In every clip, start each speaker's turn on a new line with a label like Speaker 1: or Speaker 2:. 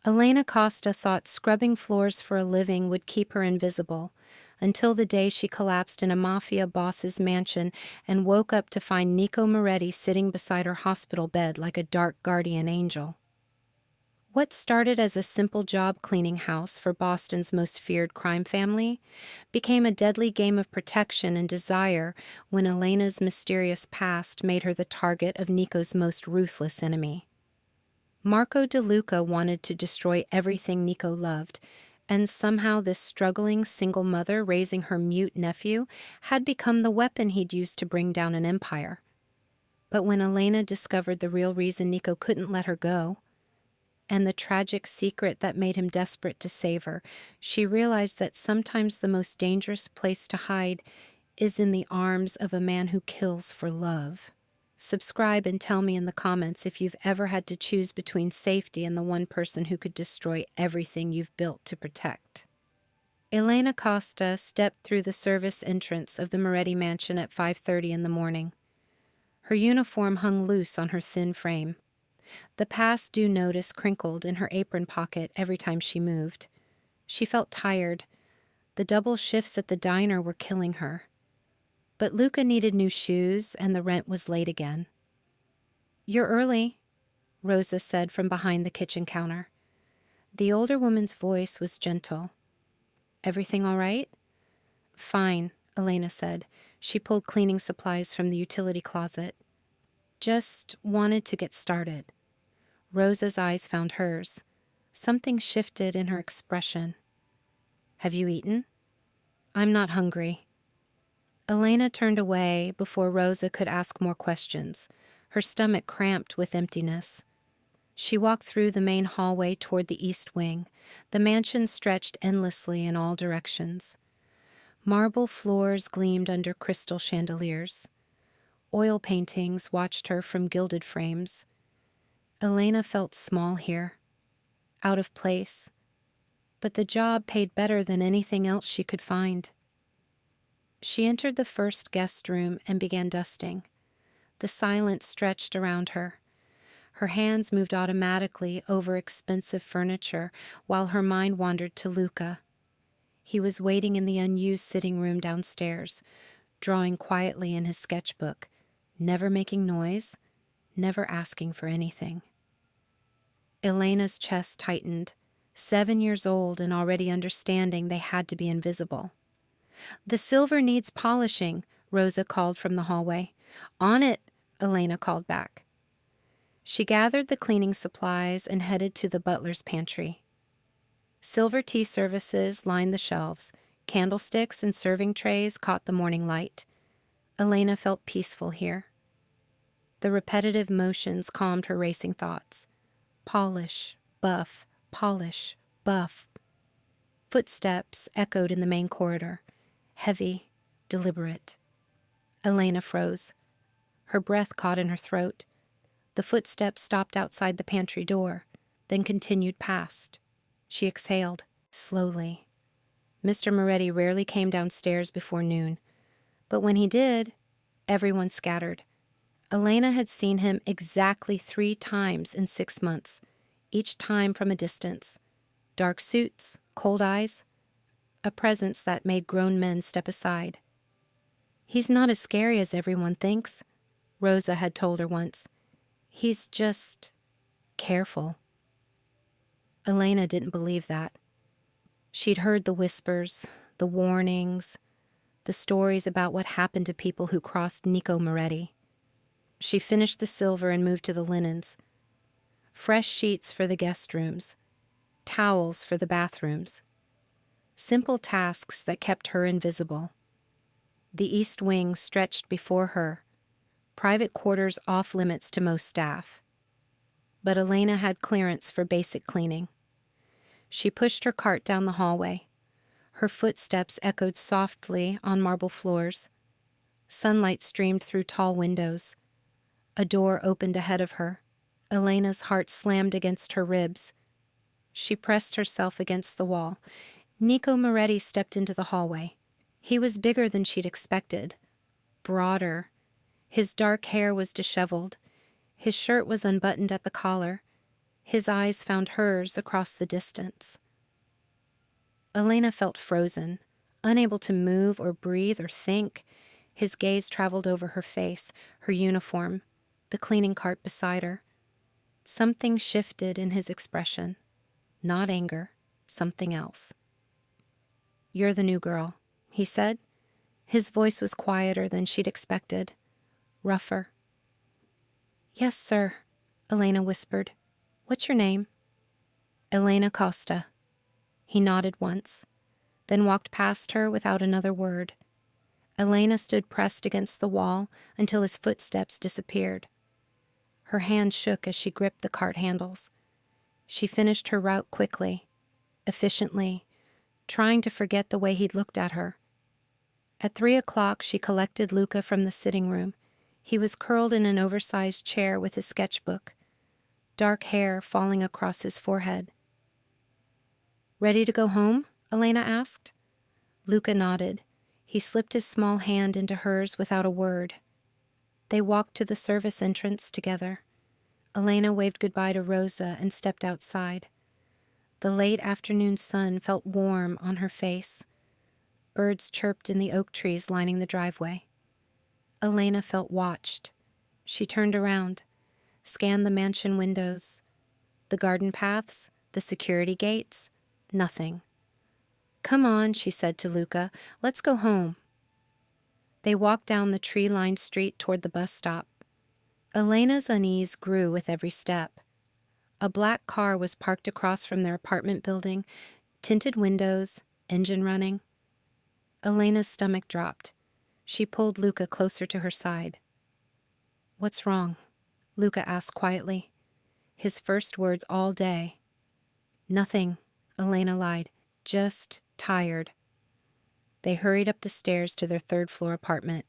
Speaker 1: Elena Costa thought scrubbing floors for a living would keep her invisible, until the day she collapsed in a Mafia boss's mansion and woke up to find Nico Moretti sitting beside her hospital bed like a dark guardian angel. What started as a simple job cleaning house for Boston's most feared crime family became a deadly game of protection and desire when Elena's mysterious past made her the target of Nico's most ruthless enemy. Marco DeLuca wanted to destroy everything Nico loved, and somehow this struggling single mother raising her mute nephew had become the weapon he'd use to bring down an empire. But when Elena discovered the real reason Nico couldn't let her go, and the tragic secret that made him desperate to save her, she realized that sometimes the most dangerous place to hide is in the arms of a man who kills for love. Subscribe and tell me in the comments if you've ever had to choose between safety and the one person who could destroy everything you've built to protect. Elena Costa stepped through the service entrance of the Moretti mansion at 5:30 in the morning. Her uniform hung loose on her thin frame. The past due notice crinkled in her apron pocket every time she moved. She felt tired. The double shifts at the diner were killing her. But Luca needed new shoes, and the rent was late again. "You're early," Rosa said from behind the kitchen counter. The older woman's voice was gentle. "Everything all right?" "Fine," Elena said. She pulled cleaning supplies from the utility closet. "Just wanted to get started." Rosa's eyes found hers. Something shifted in her expression. "Have you eaten?" "I'm not hungry." Elena turned away before Rosa could ask more questions, her stomach cramped with emptiness. She walked through the main hallway toward the east wing. The mansion stretched endlessly in all directions. Marble floors gleamed under crystal chandeliers. Oil paintings watched her from gilded frames. Elena felt small here, out of place, but the job paid better than anything else she could find. She entered the first guest room and began dusting. The silence stretched around her. Her hands moved automatically over expensive furniture while her mind wandered to Luca. He was waiting in the unused sitting room downstairs, drawing quietly in his sketchbook, never making noise, never asking for anything. Elena's chest tightened. 7 years old and already understanding they had to be invisible. "The silver needs polishing," Rosa called from the hallway. "On it," Elena called back. She gathered the cleaning supplies and headed to the butler's pantry. Silver tea services lined the shelves. Candlesticks and serving trays caught the morning light. Elena felt peaceful here. The repetitive motions calmed her racing thoughts. Polish, buff, polish, buff. Footsteps echoed in the main corridor, heavy, deliberate. Elena froze. Her breath caught in her throat. The footsteps stopped outside the pantry door, then continued past. She exhaled, slowly. Mr. Moretti rarely came downstairs before noon, but when he did, everyone scattered. Elena had seen him exactly 3 times in 6 months, each time from a distance. Dark suits, cold eyes, a presence that made grown men step aside. "He's not as scary as everyone thinks," Rosa had told her once. "He's just careful." Elena didn't believe that. She'd heard the whispers, the warnings, the stories about what happened to people who crossed Nico Moretti. She finished the silver and moved to the linens. Fresh sheets for the guest rooms, towels for the bathrooms. Simple tasks that kept her invisible. The east wing stretched before her, private quarters off limits to most staff. But Elena had clearance for basic cleaning. She pushed her cart down the hallway. Her footsteps echoed softly on marble floors. Sunlight streamed through tall windows. A door opened ahead of her. Elena's heart slammed against her ribs. She pressed herself against the wall. Nico Moretti stepped into the hallway. He was bigger than she'd expected, broader. His dark hair was disheveled. His shirt was unbuttoned at the collar. His eyes found hers across the distance. Elena felt frozen, unable to move or breathe or think. His gaze traveled over her face, her uniform, the cleaning cart beside her. Something shifted in his expression. Not anger, something else. "You're the new girl," he said. His voice was quieter than she'd expected, rougher. "Yes, sir," Elena whispered. "What's your name?" "Elena Costa." He nodded once, then walked past her without another word. Elena stood pressed against the wall until his footsteps disappeared. Her hand shook as she gripped the cart handles. She finished her route quickly, efficiently, trying to forget the way he'd looked at her. At 3 o'clock, she collected Luca from the sitting room. He was curled in an oversized chair with his sketchbook, dark hair falling across his forehead. "Ready to go home?" Elena asked. Luca nodded. He slipped his small hand into hers without a word. They walked to the service entrance together. Elena waved goodbye to Rosa and stepped outside. The late afternoon sun felt warm on her face. Birds chirped in the oak trees lining the driveway. Elena felt watched. She turned around, scanned the mansion windows, the garden paths, the security gates. Nothing. "Come on," she said to Luca. "Let's go home." They walked down the tree-lined street toward the bus stop. Elena's unease grew with every step. A black car was parked across from their apartment building, tinted windows, engine running. Elena's stomach dropped. She pulled Luca closer to her side. "What's wrong?" Luca asked quietly. His first words all day. "Nothing," Elena lied. "Just tired." They hurried up the stairs to their third-floor apartment.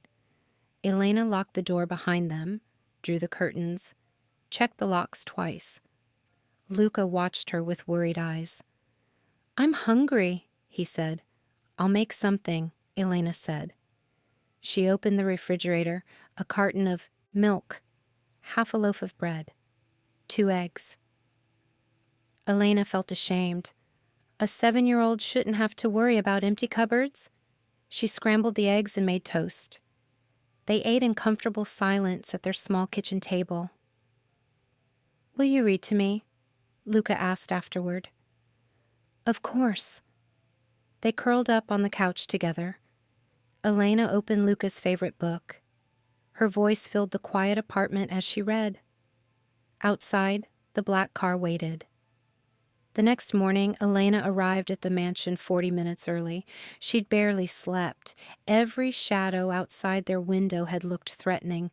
Speaker 1: Elena locked the door behind them, drew the curtains, checked the locks twice. Luca watched her with worried eyes. "I'm hungry," he said. "I'll make something," Elena said. She opened the refrigerator, a carton of milk, half a loaf of bread, 2 eggs. Elena felt ashamed. A 7-year-old shouldn't have to worry about empty cupboards. She scrambled the eggs and made toast. They ate in comfortable silence at their small kitchen table. "Will you read to me?" Luca asked afterward. "Of course." They curled up on the couch together. Elena opened Luca's favorite book. Her voice filled the quiet apartment as she read. Outside, the black car waited. The next morning, Elena arrived at the mansion 40 minutes early. She'd barely slept. Every shadow outside their window had looked threatening.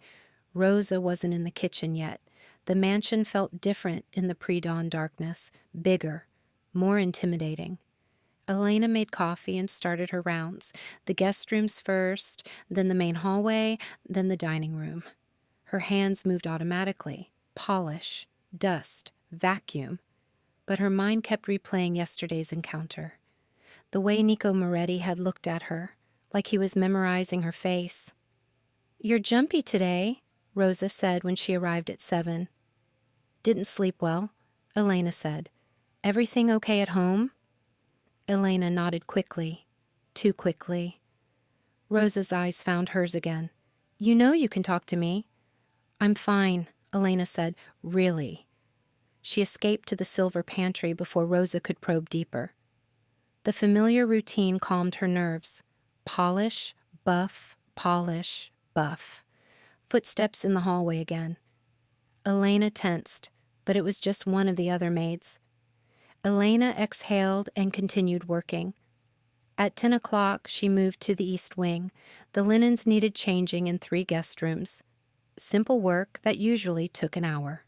Speaker 1: Rosa wasn't in the kitchen yet. The mansion felt different in the pre-dawn darkness, bigger, more intimidating. Elena made coffee and started her rounds. The guest rooms first, then the main hallway, then the dining room. Her hands moved automatically. Polish, dust, vacuum. But her mind kept replaying yesterday's encounter. The way Nico Moretti had looked at her, like he was memorizing her face. "You're jumpy today," Rosa said when she arrived at 7. "Didn't sleep well," Elena said. "Everything okay at home?" Elena nodded quickly, too quickly. Rosa's eyes found hers again. "You know you can talk to me." "I'm fine," Elena said. "Really." She escaped to the silver pantry before Rosa could probe deeper. The familiar routine calmed her nerves. Polish, buff, polish, buff. Footsteps in the hallway again. Elena tensed, but it was just one of the other maids. Elena exhaled and continued working. At 10 o'clock, she moved to the east wing. The linens needed changing in 3 guest rooms. Simple work that usually took an hour.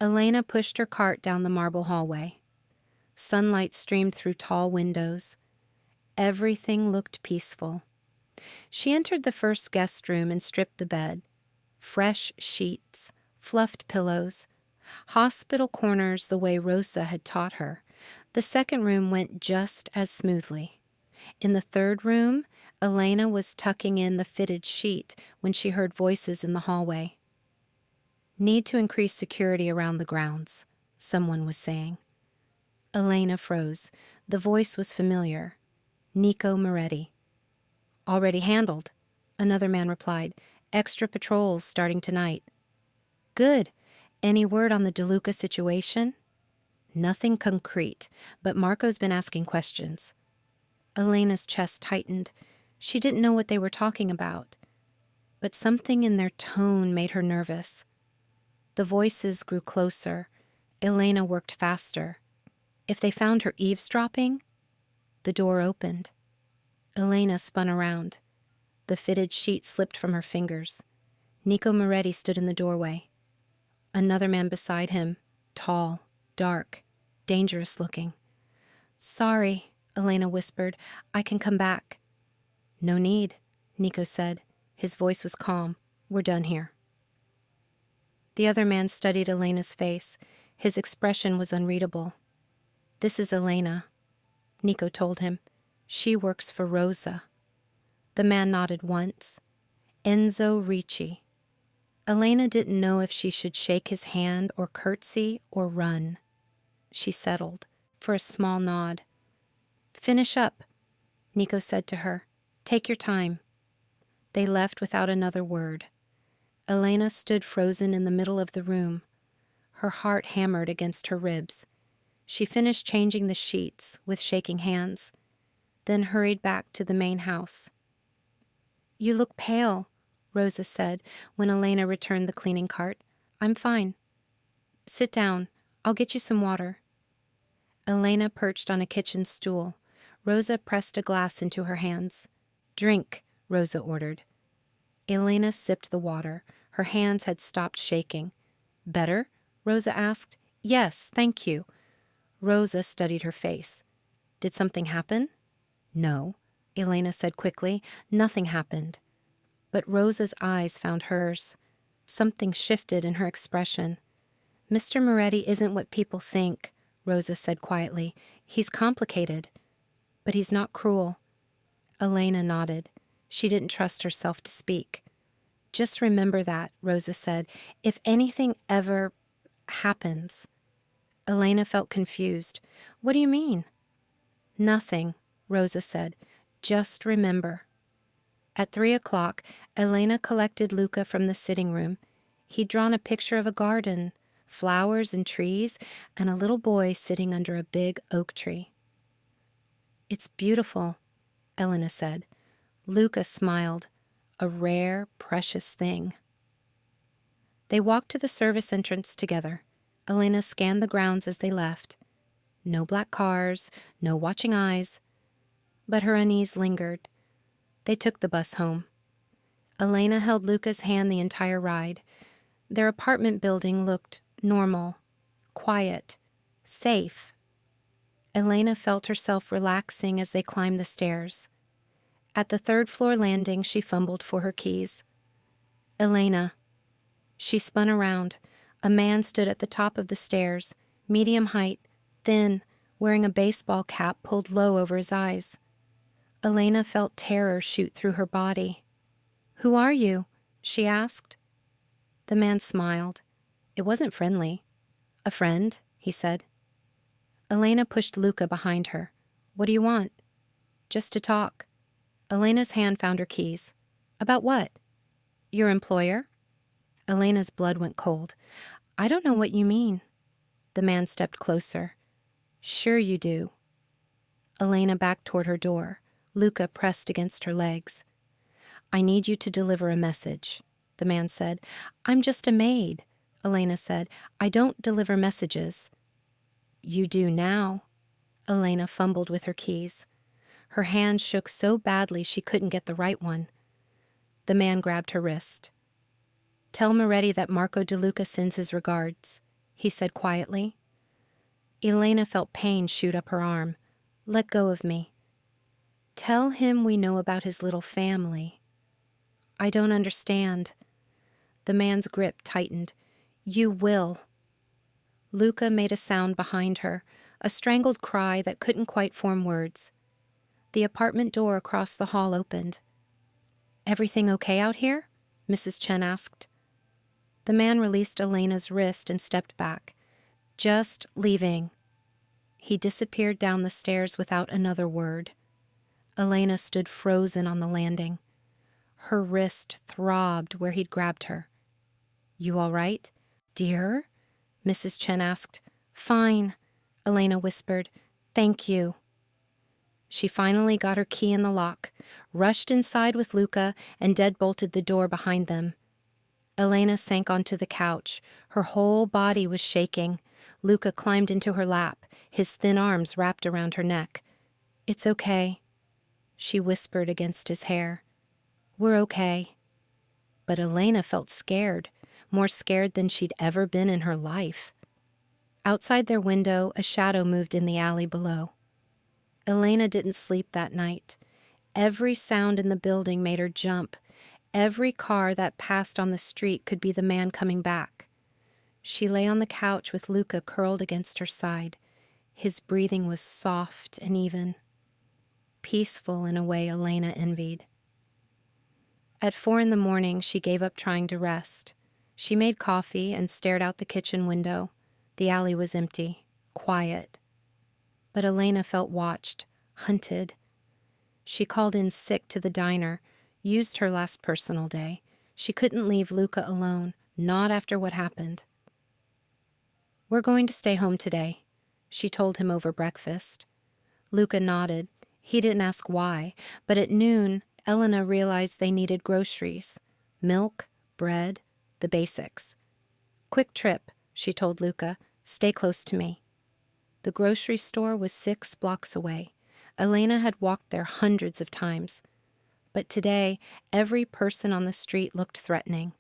Speaker 1: Elena pushed her cart down the marble hallway. Sunlight streamed through tall windows. Everything looked peaceful. She entered the first guest room and stripped the bed. Fresh sheets, fluffed pillows, hospital corners the way Rosa had taught her. The second room went just as smoothly. In the third room, Elena was tucking in the fitted sheet when she heard voices in the hallway. Need to increase security around the grounds, someone was saying. Elena froze. The voice was familiar. Nico Moretti. Already handled, another man replied. Extra patrols starting tonight. Good. Any word on the DeLuca situation? Nothing concrete, but Marco's been asking questions. Elena's chest tightened. She didn't know what they were talking about, but something in their tone made her nervous. The voices grew closer. Elena worked faster. If they found her eavesdropping? The door opened. Elena spun around. The fitted sheet slipped from her fingers. Nico Moretti stood in the doorway. Another man beside him, tall, dark, dangerous looking. Sorry, Elena whispered. I can come back. No need, Nico said. His voice was calm. We're done here. The other man studied Elena's face. His expression was unreadable. This is Elena, Nico told him. She works for Rosa. The man nodded once. Enzo Ricci. Elena didn't know if she should shake his hand or curtsy or run. She settled for a small nod. Finish up, Nico said to her. Take your time. They left without another word. Elena stood frozen in the middle of the room. Her heart hammered against her ribs. She finished changing the sheets with shaking hands, then hurried back to the main house. You look pale, Rosa said when Elena returned the cleaning cart. I'm fine. Sit down. I'll get you some water. Elena perched on a kitchen stool. Rosa pressed a glass into her hands. Drink, Rosa ordered. Elena sipped the water. Her hands had stopped shaking. Better? Rosa asked. Yes, thank you. Rosa studied her face. Did something happen? No, Elena said quickly. Nothing happened. But Rosa's eyes found hers. Something shifted in her expression. Mr. Moretti isn't what people think, Rosa said quietly. He's complicated, but he's not cruel. Elena nodded. She didn't trust herself to speak. Just remember that, Rosa said. If anything ever happens. Elena felt confused. What do you mean? Nothing, Rosa said. Just remember. At 3:00, Elena collected Luca from the sitting room. He'd drawn a picture of a garden, flowers and trees, and a little boy sitting under a big oak tree. It's beautiful, Elena said. Luca smiled. A rare, precious thing. They walked to the service entrance together. Elena scanned the grounds as they left. No black cars, no watching eyes. But her unease lingered. They took the bus home. Elena held Luca's hand the entire ride. Their apartment building looked normal, quiet, safe. Elena felt herself relaxing as they climbed the stairs. At the third-floor landing, she fumbled for her keys. Elena. She spun around. A man stood at the top of the stairs, medium height, thin, wearing a baseball cap pulled low over his eyes. Elena felt terror shoot through her body. Who are you? She asked. The man smiled. It wasn't friendly. A friend, he said. Elena pushed Luca behind her. What do you want? Just to talk. Elena's hand found her keys. About what? Your employer? Elena's blood went cold. I don't know what you mean. The man stepped closer. Sure you do. Elena backed toward her door. Luca pressed against her legs. I need you to deliver a message, the man said. I'm just a maid, Elena said. I don't deliver messages. You do now. Elena fumbled with her keys. Her hand shook so badly she couldn't get the right one. The man grabbed her wrist. Tell Moretti that Marco DeLuca sends his regards, he said quietly. Elena felt pain shoot up her arm. Let go of me. Tell him we know about his little family. I don't understand. The man's grip tightened. You will. Luca made a sound behind her, a strangled cry that couldn't quite form words. The apartment door across the hall opened. Everything okay out here? Mrs. Chen asked. The man released Elena's wrist and stepped back. "Just leaving." He disappeared down the stairs without another word. Elena stood frozen on the landing. Her wrist throbbed where he'd grabbed her. "You all right, dear?" Mrs. Chen asked. "Fine," Elena whispered. "Thank you." She finally got her key in the lock, rushed inside with Luca, and deadbolted the door behind them. Elena sank onto the couch. Her whole body was shaking. Luca climbed into her lap, his thin arms wrapped around her neck. "It's okay," she whispered against his hair. "We're okay." But Elena felt scared, more scared than she'd ever been in her life. Outside their window, a shadow moved in the alley below. Elena didn't sleep that night. Every sound in the building made her jump. Every car that passed on the street could be the man coming back. She lay on the couch with Luca curled against her side. His breathing was soft and even. Peaceful in a way Elena envied. At 4 a.m, she gave up trying to rest. She made coffee and stared out the kitchen window. The alley was empty, quiet. But Elena felt watched, hunted. She called in sick to the diner, used her last personal day. She couldn't leave Luca alone, not after what happened. "We're going to stay home today," she told him over breakfast. Luca nodded. He didn't ask why, but at noon, Elena realized they needed groceries. Milk, bread, the basics. "Quick trip," she told Luca. "Stay close to me." The grocery store was 6 blocks away. Elena had walked there hundreds of times. But today, every person on the street looked threatening.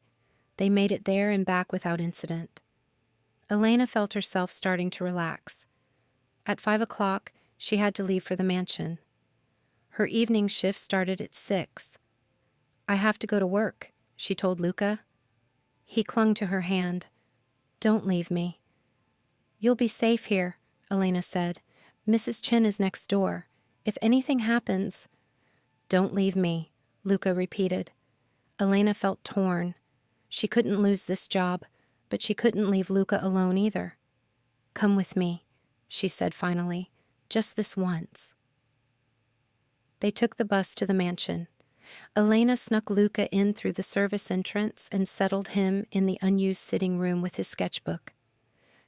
Speaker 1: They made it there and back without incident. Elena felt herself starting to relax. At 5 o'clock, she had to leave for the mansion. Her evening shift started at 6. "I have to go to work," she told Luca. He clung to her hand. "Don't leave me." "You'll be safe here," Elena said. "Mrs. Chen is next door. If anything happens—" "Don't leave me," Luca repeated. Elena felt torn. She couldn't lose this job, but she couldn't leave Luca alone either. "Come with me," she said finally. "Just this once." They took the bus to the mansion. Elena snuck Luca in through the service entrance and settled him in the unused sitting room with his sketchbook.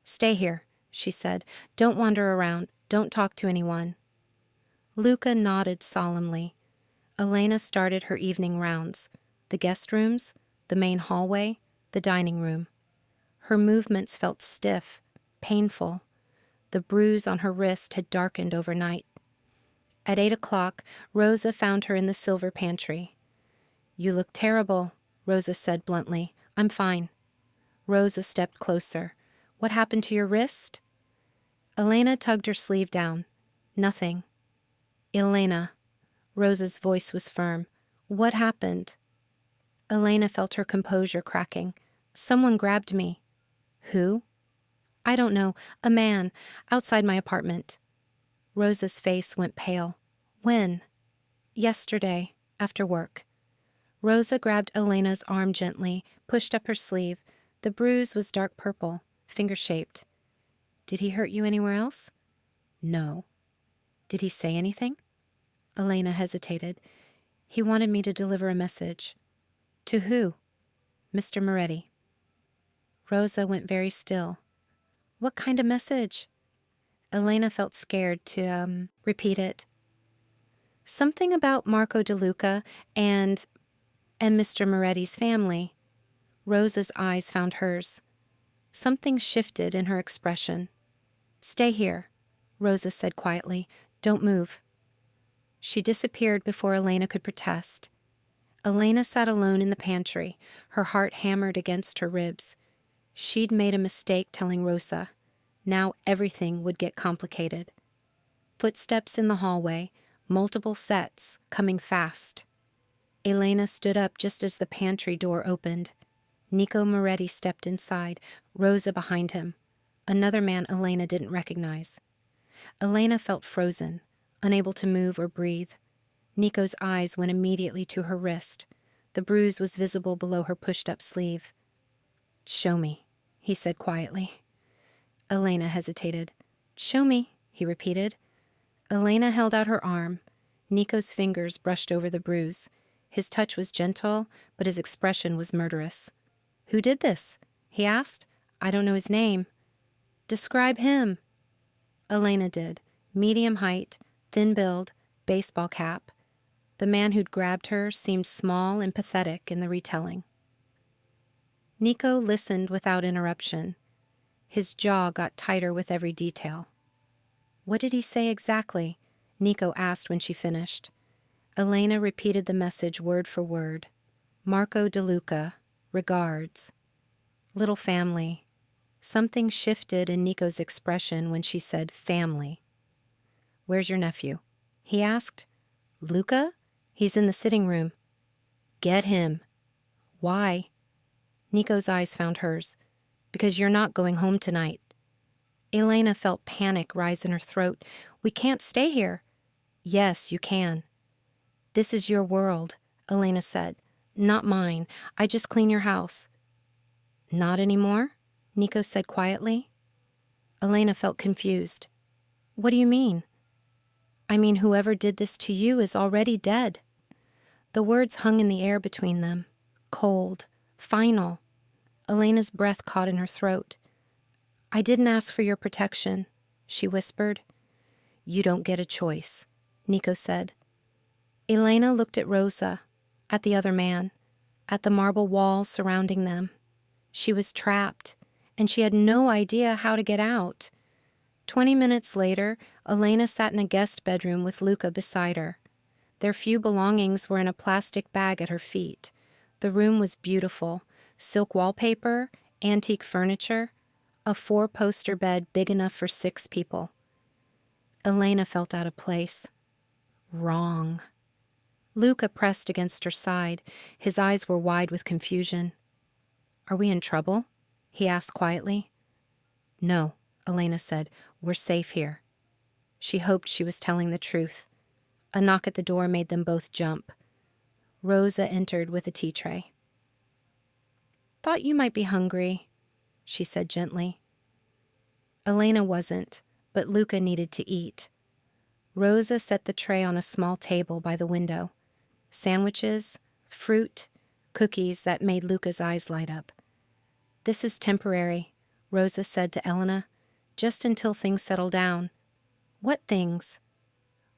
Speaker 1: "Stay here," she said. "Don't wander around. Don't talk to anyone." Luca nodded solemnly. Elena started her evening rounds. The guest rooms, the main hallway, the dining room. Her movements felt stiff, painful. The bruise on her wrist had darkened overnight. At 8 o'clock, Rosa found her in the silver pantry. "You look terrible," Rosa said bluntly. "I'm fine." Rosa stepped closer. "What happened to your wrist?" Elena tugged her sleeve down. "Nothing." "Elena." Rosa's voice was firm. "What happened?" Elena felt her composure cracking. "Someone grabbed me." "Who?" "I don't know. A man. Outside my apartment." Rosa's face went pale. "When?" "Yesterday. After work." Rosa grabbed Elena's arm gently, pushed up her sleeve. The bruise was dark purple, finger-shaped. "Did he hurt you anywhere else?" "No." "Did he say anything?" Elena hesitated. "He wanted me to deliver a message." "To who?" "Mr. Moretti." Rosa went very still. "What kind of message?" Elena felt scared to, repeat it. "Something about Marco DeLuca and Mr. Moretti's family." Rosa's eyes found hers. Something shifted in her expression. "Stay here," Rosa said quietly. "Don't move." She disappeared before Elena could protest. Elena sat alone in the pantry, her heart hammered against her ribs. She'd made a mistake telling Rosa. Now everything would get complicated. Footsteps in the hallway, multiple sets, coming fast. Elena stood up just as the pantry door opened. Nico Moretti stepped inside, Rosa behind him. Another man Elena didn't recognize. Elena felt frozen, unable to move or breathe. Nico's eyes went immediately to her wrist. The bruise was visible below her pushed-up sleeve. "Show me," he said quietly. Elena hesitated. "Show me," he repeated. Elena held out her arm. Nico's fingers brushed over the bruise. His touch was gentle, but his expression was murderous. "Who did this?" he asked. "I don't know his name." "Describe him." Elena did. Medium height, thin build, baseball cap. The man who'd grabbed her seemed small and pathetic in the retelling. Nico listened without interruption. His jaw got tighter with every detail. "What did he say exactly?" Nico asked when she finished. Elena repeated the message word for word. "Marco DeLuca. Regards. Little family." Something shifted in Nico's expression when she said family. "Where's your nephew?" he asked. "Luca? He's in the sitting room." "Get him." "Why?" Nico's eyes found hers. "Because you're not going home tonight." Elena felt panic rise in her throat. "We can't stay here." "Yes, you can." "This is your world," Elena said. "Not mine. I just clean your house." "Not anymore?" Nico said quietly. Elena felt confused. "What do you mean?" "I mean whoever did this to you is already dead." The words hung in the air between them. Cold. Final. Elena's breath caught in her throat. "I didn't ask for your protection," she whispered. "You don't get a choice," Nico said. Elena looked at Rosa, at the other man, at the marble wall surrounding them. She was trapped, and she had no idea how to get out. 20 minutes later, Elena sat in a guest bedroom with Luca beside her. Their few belongings were in a plastic bag at her feet. The room was beautiful. Silk wallpaper, antique furniture, a 4-poster bed big enough for 6 people. Elena felt out of place. Wrong. Luca pressed against her side. His eyes were wide with confusion. "Are we in trouble?" he asked quietly. "No," Elena said. "We're safe here." She hoped she was telling the truth. A knock at the door made them both jump. Rosa entered with a tea tray. "Thought you might be hungry," she said gently. Elena wasn't, but Luca needed to eat. Rosa set the tray on a small table by the window. Sandwiches, fruit, cookies that made Luca's eyes light up. "This is temporary," Rosa said to Elena, "just until things settle down." "What things?"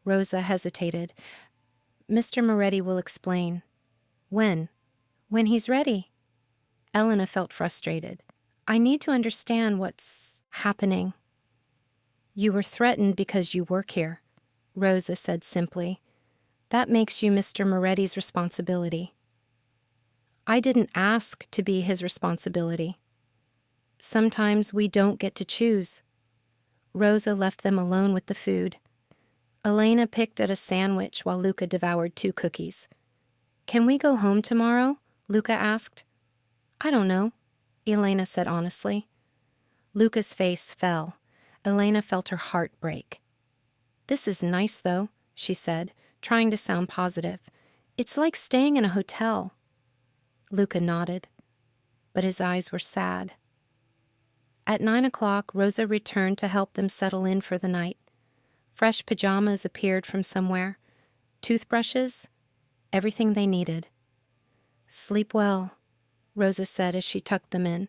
Speaker 1: Rosa hesitated. "Mr. Moretti will explain." "When?" "When he's ready." Elena felt frustrated. "I need to understand what's happening." "You were threatened because you work here," Rosa said simply. "That makes you Mr. Moretti's responsibility." "I didn't ask to be his responsibility." "Sometimes we don't get to choose." Rosa left them alone with the food. Elena picked at a sandwich while Luca devoured 2 cookies. "Can we go home tomorrow?" Luca asked. "I don't know," Elena said honestly. Luca's face fell. Elena felt her heart break. "This is nice, though," she said, trying to sound positive. "It's like staying in a hotel." Luca nodded, but his eyes were sad. At 9 o'clock, Rosa returned to help them settle in for the night. Fresh pajamas appeared from somewhere. Toothbrushes, everything they needed. "Sleep well," Rosa said as she tucked them in.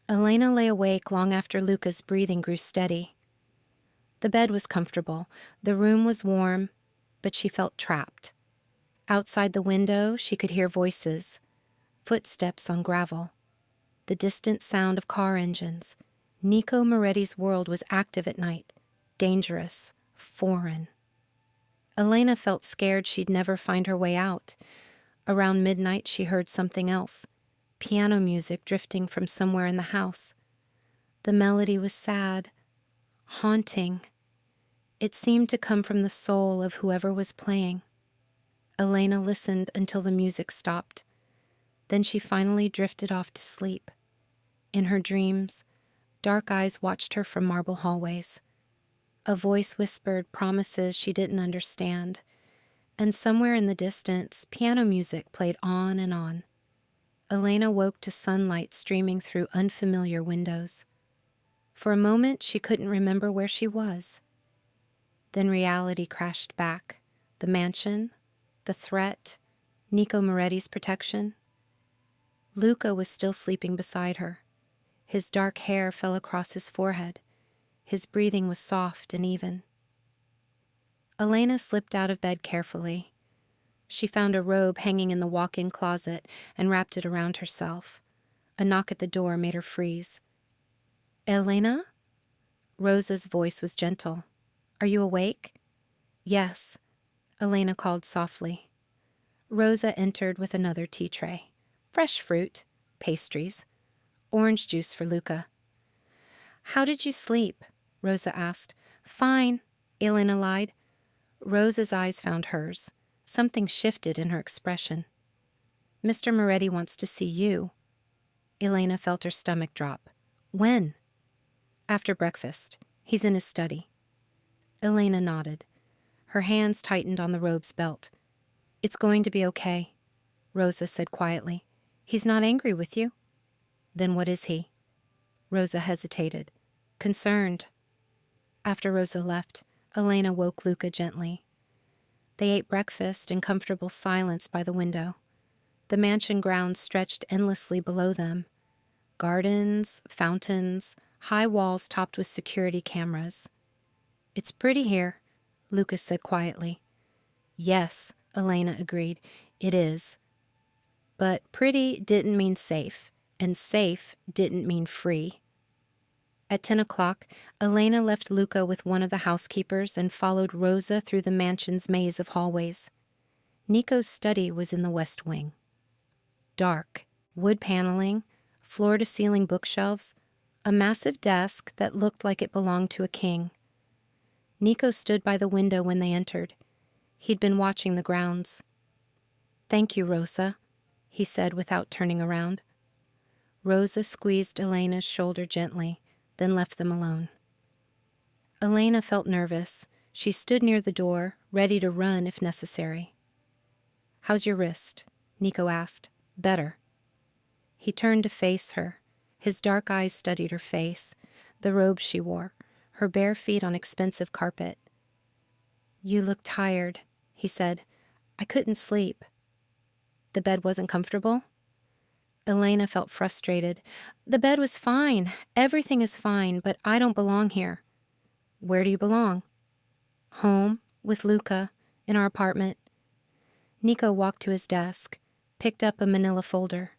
Speaker 1: Elena lay awake long after Luca's breathing grew steady. The bed was comfortable. The room was warm, but she felt trapped. Outside the window, she could hear voices, footsteps on gravel, the distant sound of car engines. Nico Moretti's world was active at night, dangerous, foreign. Elena felt scared she'd never find her way out. Around midnight, she heard something else, piano music drifting from somewhere in the house. The melody was sad, haunting. It seemed to come from the soul of whoever was playing. Elena listened until the music stopped. Then she finally drifted off to sleep. In her dreams, dark eyes watched her from marble hallways. A voice whispered promises she didn't understand, and somewhere in the distance, piano music played on and on. Elena woke to sunlight streaming through unfamiliar windows. For a moment, she couldn't remember where she was. Then reality crashed back. The mansion, the threat, Nico Moretti's protection. Luca was still sleeping beside her. His dark hair fell across his forehead. His breathing was soft and even. Elena slipped out of bed carefully. She found a robe hanging in the walk-in closet and wrapped it around herself. A knock at the door made her freeze. "Elena?" Rosa's voice was gentle. "Are you awake?" "Yes," Elena called softly. Rosa entered with another tea tray. Fresh fruit, pastries, orange juice for Luca. "How did you sleep?" Rosa asked. "Fine," Elena lied. Rosa's eyes found hers. Something shifted in her expression. "Mr. Moretti wants to see you." Elena felt her stomach drop. "When?" "After breakfast. He's in his study." Elena nodded. Her hands tightened on the robe's belt. "It's going to be okay," Rosa said quietly. "He's not angry with you?" "Then what is he?" Rosa hesitated. "Concerned." After Rosa left, Elena woke Luca gently. They ate breakfast in comfortable silence by the window. The mansion grounds stretched endlessly below them. Gardens, fountains, high walls topped with security cameras. "It's pretty here," Lucas said quietly. "Yes," Elena agreed, "it is." But pretty didn't mean safe, and safe didn't mean free. At 10 o'clock, Elena left Luca with one of the housekeepers and followed Rosa through the mansion's maze of hallways. Nico's study was in the west wing. Dark, wood paneling, floor-to-ceiling bookshelves, a massive desk that looked like it belonged to a king. Nico stood by the window when they entered. He'd been watching the grounds. "Thank you, Rosa," he said without turning around. Rosa squeezed Elena's shoulder gently, then left them alone. Elena felt nervous. She stood near the door, ready to run if necessary. "How's your wrist?" Nico asked. "Better." He turned to face her. His dark eyes studied her face, the robe she wore, her bare feet on expensive carpet. "You look tired," he said. "I couldn't sleep." "The bed wasn't comfortable?" Elena felt frustrated. "The bed was fine. Everything is fine, but I don't belong here." "Where do you belong?" "Home, with Luca, in our apartment." Nico walked to his desk, picked up a manila folder.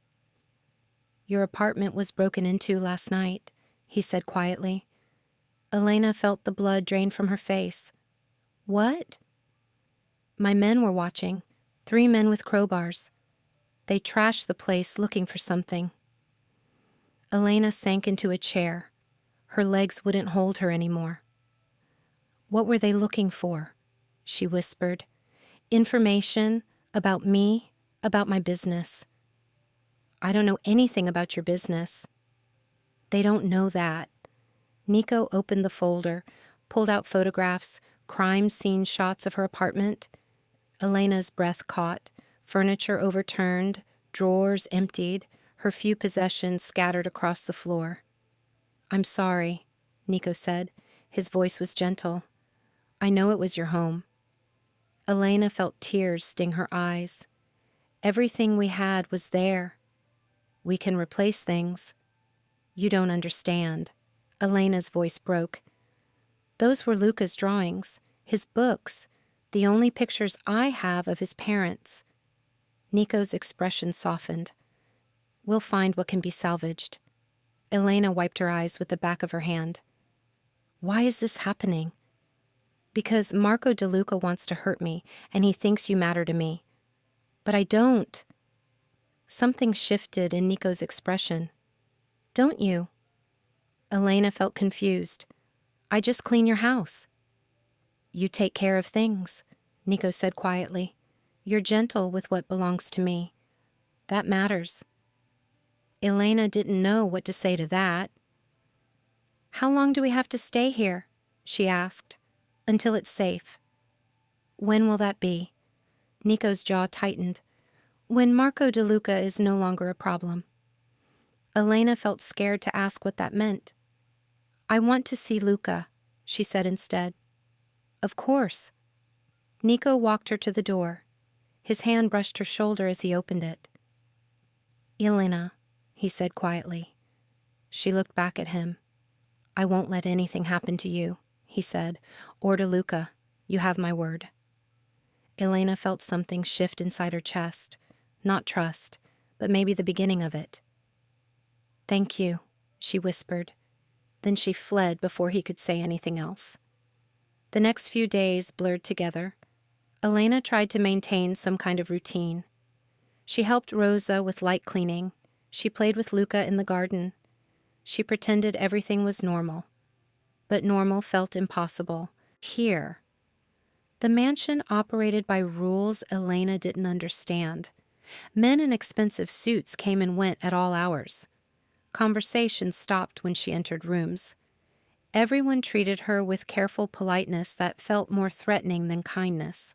Speaker 1: "Your apartment was broken into last night," he said quietly. Elena felt the blood drain from her face. "What?" "My men were watching. 3 men with crowbars. They trashed the place looking for something." Elena sank into a chair. Her legs wouldn't hold her anymore. "What were they looking for?" she whispered. "Information about me, about my business." "I don't know anything about your business." "They don't know that." Nico opened the folder, pulled out photographs, crime scene shots of her apartment. Elena's breath caught, furniture overturned, drawers emptied, her few possessions scattered across the floor. "I'm sorry," Nico said. His voice was gentle. "I know it was your home." Elena felt tears sting her eyes. "Everything we had was there. We can replace things." "You don't understand." Elena's voice broke. "Those were Luca's drawings, his books, the only pictures I have of his parents." Nico's expression softened. "We'll find what can be salvaged." Elena wiped her eyes with the back of her hand. "Why is this happening?" "Because Marco DeLuca wants to hurt me, and he thinks you matter to me." "But I don't." Something shifted in Nico's expression. "Don't you?" Elena felt confused. "I just clean your house." "You take care of things," Nico said quietly. "You're gentle with what belongs to me. That matters." Elena didn't know what to say to that. "How long do we have to stay here?" she asked. "Until it's safe." "When will that be?" Nico's jaw tightened. When Marco DeLuca is no longer a problem. Elena felt scared to ask what that meant. I want to see Luca, she said instead. Of course. Nico walked her to the door. His hand brushed her shoulder as he opened it. Elena, he said quietly. She looked back at him. I won't let anything happen to you, he said, or to Luca. You have my word. Elena felt something shift inside her chest. Not trust, but maybe the beginning of it. Thank you, she whispered. Then she fled before he could say anything else. The next few days blurred together. Elena tried to maintain some kind of routine. She helped Rosa with light cleaning. She played with Luca in the garden. She pretended everything was normal. But normal felt impossible. Here. The mansion operated by rules Elena didn't understand. Men in expensive suits came and went at all hours. Conversation stopped when she entered rooms. Everyone treated her with careful politeness that felt more threatening than kindness.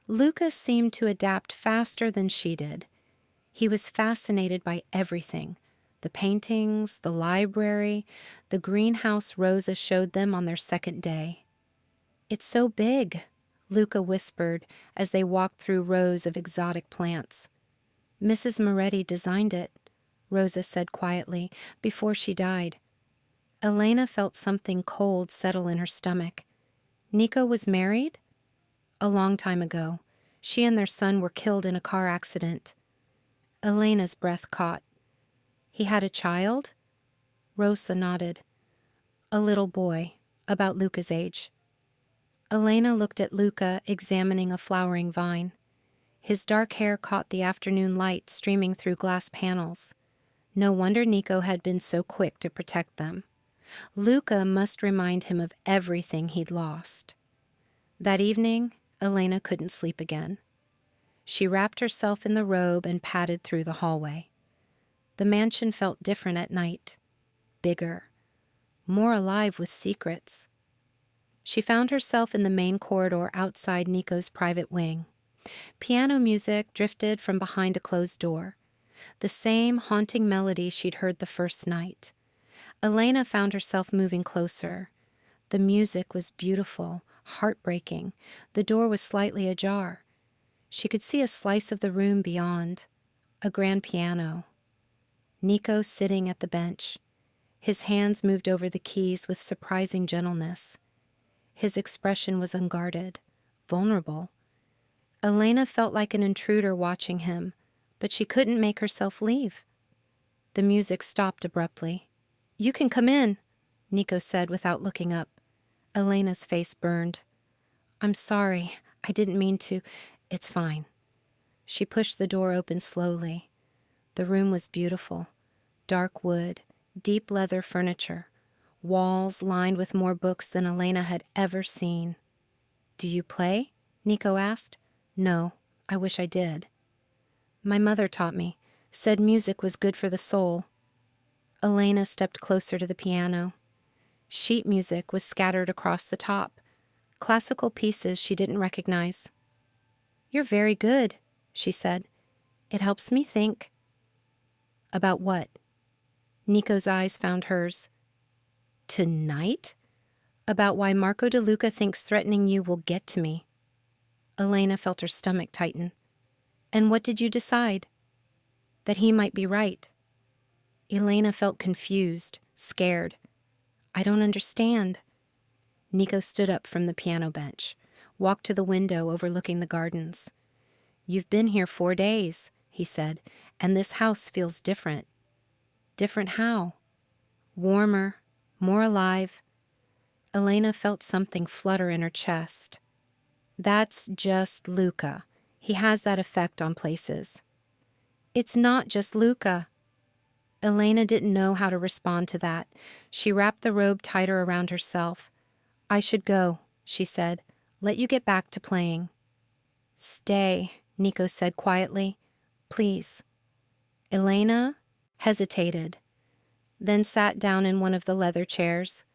Speaker 1: Luca seemed to adapt faster than she did. He was fascinated by everything. The paintings, the library, the greenhouse Rosa showed them on their second day. It's so big, Luca whispered as they walked through rows of exotic plants. Mrs. Moretti designed it, Rosa said quietly, before she died. Elena felt something cold settle in her stomach. Nico was married? A long time ago. She and their son were killed in a car accident. Elena's breath caught. He had a child? Rosa nodded. A little boy, about Luca's age. Elena looked at Luca examining a flowering vine. His dark hair caught the afternoon light streaming through glass panels. No wonder Nico had been so quick to protect them. Luca must remind him of everything he'd lost. That evening, Elena couldn't sleep again. She wrapped herself in the robe and padded through the hallway. The mansion felt different at night. Bigger. More alive with secrets. She found herself in the main corridor outside Nico's private wing. Piano music drifted from behind a closed door. The same haunting melody she'd heard the first night. Elena found herself moving closer. The music was beautiful, heartbreaking. The door was slightly ajar. She could see a slice of the room beyond, a grand piano. Nico sitting at the bench. His hands moved over the keys with surprising gentleness. His expression was unguarded, vulnerable. Elena felt like an intruder watching him, but she couldn't make herself leave. The music stopped abruptly. You can come in, Nico said without looking up. Elena's face burned. I'm sorry, I didn't mean to. It's fine. She pushed the door open slowly. The room was beautiful. Dark wood, deep leather furniture, walls lined with more books than Elena had ever seen. Do you play? Nico asked. No, I wish I did. My mother taught me, said music was good for the soul. Elena stepped closer to the piano. Sheet music was scattered across the top, classical pieces she didn't recognize. You're very good, she said. It helps me think. About what? Nico's eyes found hers. Tonight? About why Marco DeLuca thinks threatening you will get to me. Elena felt her stomach tighten. And what did you decide? That he might be right. Elena felt confused, scared. I don't understand. Nico stood up from the piano bench, walked to the window overlooking the gardens. You've been here 4 days, he said, and this house feels different. Different how? Warmer, more alive. Elena felt something flutter in her chest. That's just Luca. He has that effect on places. It's not just Luca. Elena didn't know how to respond to that. She wrapped the robe tighter around herself. I should go, she said. Let you get back to playing. Stay, Nico said quietly. Please. Elena hesitated, then sat down in one of the leather chairs.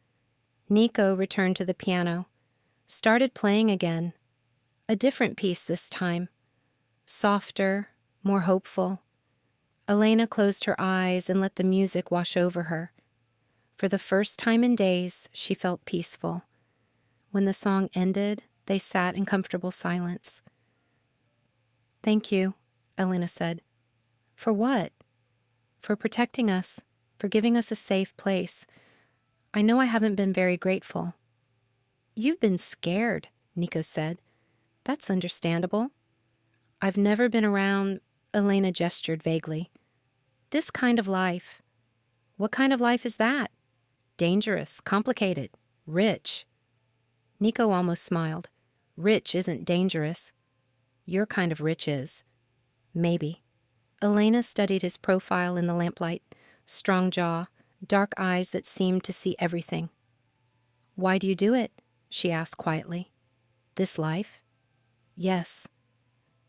Speaker 1: Nico returned to the piano, started playing again. A different piece this time. Softer, more hopeful. Elena closed her eyes and let the music wash over her. For the first time in days, she felt peaceful. When the song ended, they sat in comfortable silence. "Thank you," Elena said. "For what?" "For protecting us, for giving us a safe place. I know I haven't been very grateful." "You've been scared," Nico said. "That's understandable." "I've never been around," Elena gestured vaguely. "This kind of life." "What kind of life is that?" "Dangerous, complicated, rich." Nico almost smiled. "Rich isn't dangerous. Your kind of rich is." "Maybe." Elena studied his profile in the lamplight. Strong jaw, dark eyes that seemed to see everything. "Why do you do it?" she asked quietly. "This life?" "Yes."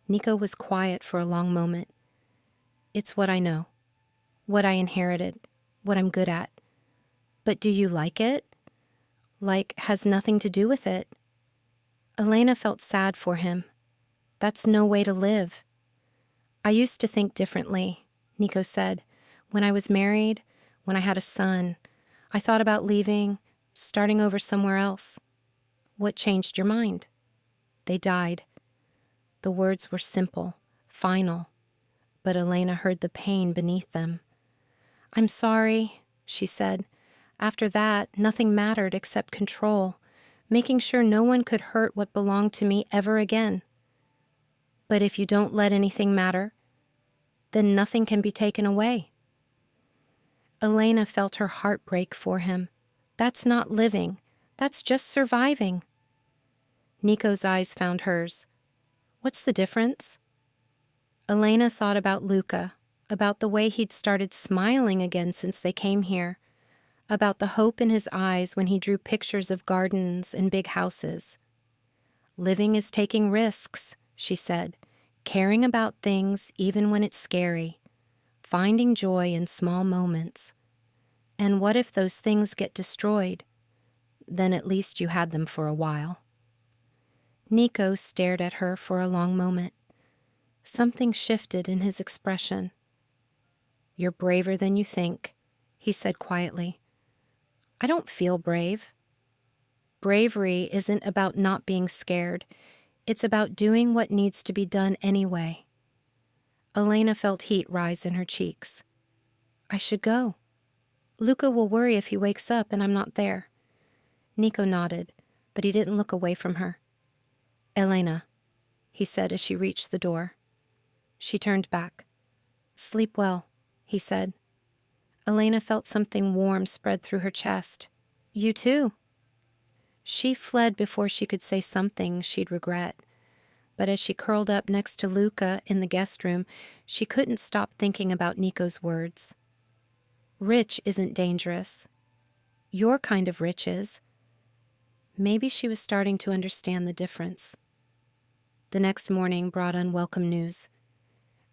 Speaker 1: Nico was quiet for a long moment. "It's what I know. What I inherited. What I'm good at." "But do you like it?" "Like has nothing to do with it." Elena felt sad for him. That's no way to live. "I used to think differently," Nico said. "When I was married, when I had a son, I thought about leaving, starting over somewhere else." "What changed your mind?" "They died." The words were simple, final, but Elena heard the pain beneath them. "I'm sorry," she said. "After that, nothing mattered except control, making sure no one could hurt what belonged to me ever again." "But if you don't let anything matter, then nothing can be taken away." Elena felt her heart break for him. That's not living. That's just surviving. Nico's eyes found hers. "What's the difference?" Elena thought about Luca, about the way he'd started smiling again since they came here, about the hope in his eyes when he drew pictures of gardens and big houses. "Living is taking risks," she said, "caring about things even when it's scary, finding joy in small moments. And what if those things get destroyed? Then at least you had them for a while." Nico stared at her for a long moment. Something shifted in his expression. "You're braver than you think," he said quietly. "I don't feel brave." "Bravery isn't about not being scared. It's about doing what needs to be done anyway." Elena felt heat rise in her cheeks. "I should go. Luca will worry if he wakes up and I'm not there." Nico nodded, but he didn't look away from her. "Elena," he said as she reached the door. She turned back. "Sleep well," he said. Elena felt something warm spread through her chest. "You too." She fled before she could say something she'd regret. But as she curled up next to Luca in the guest room, she couldn't stop thinking about Nico's words. Rich isn't dangerous. Your kind of rich is. Maybe she was starting to understand the difference. The next morning brought unwelcome news.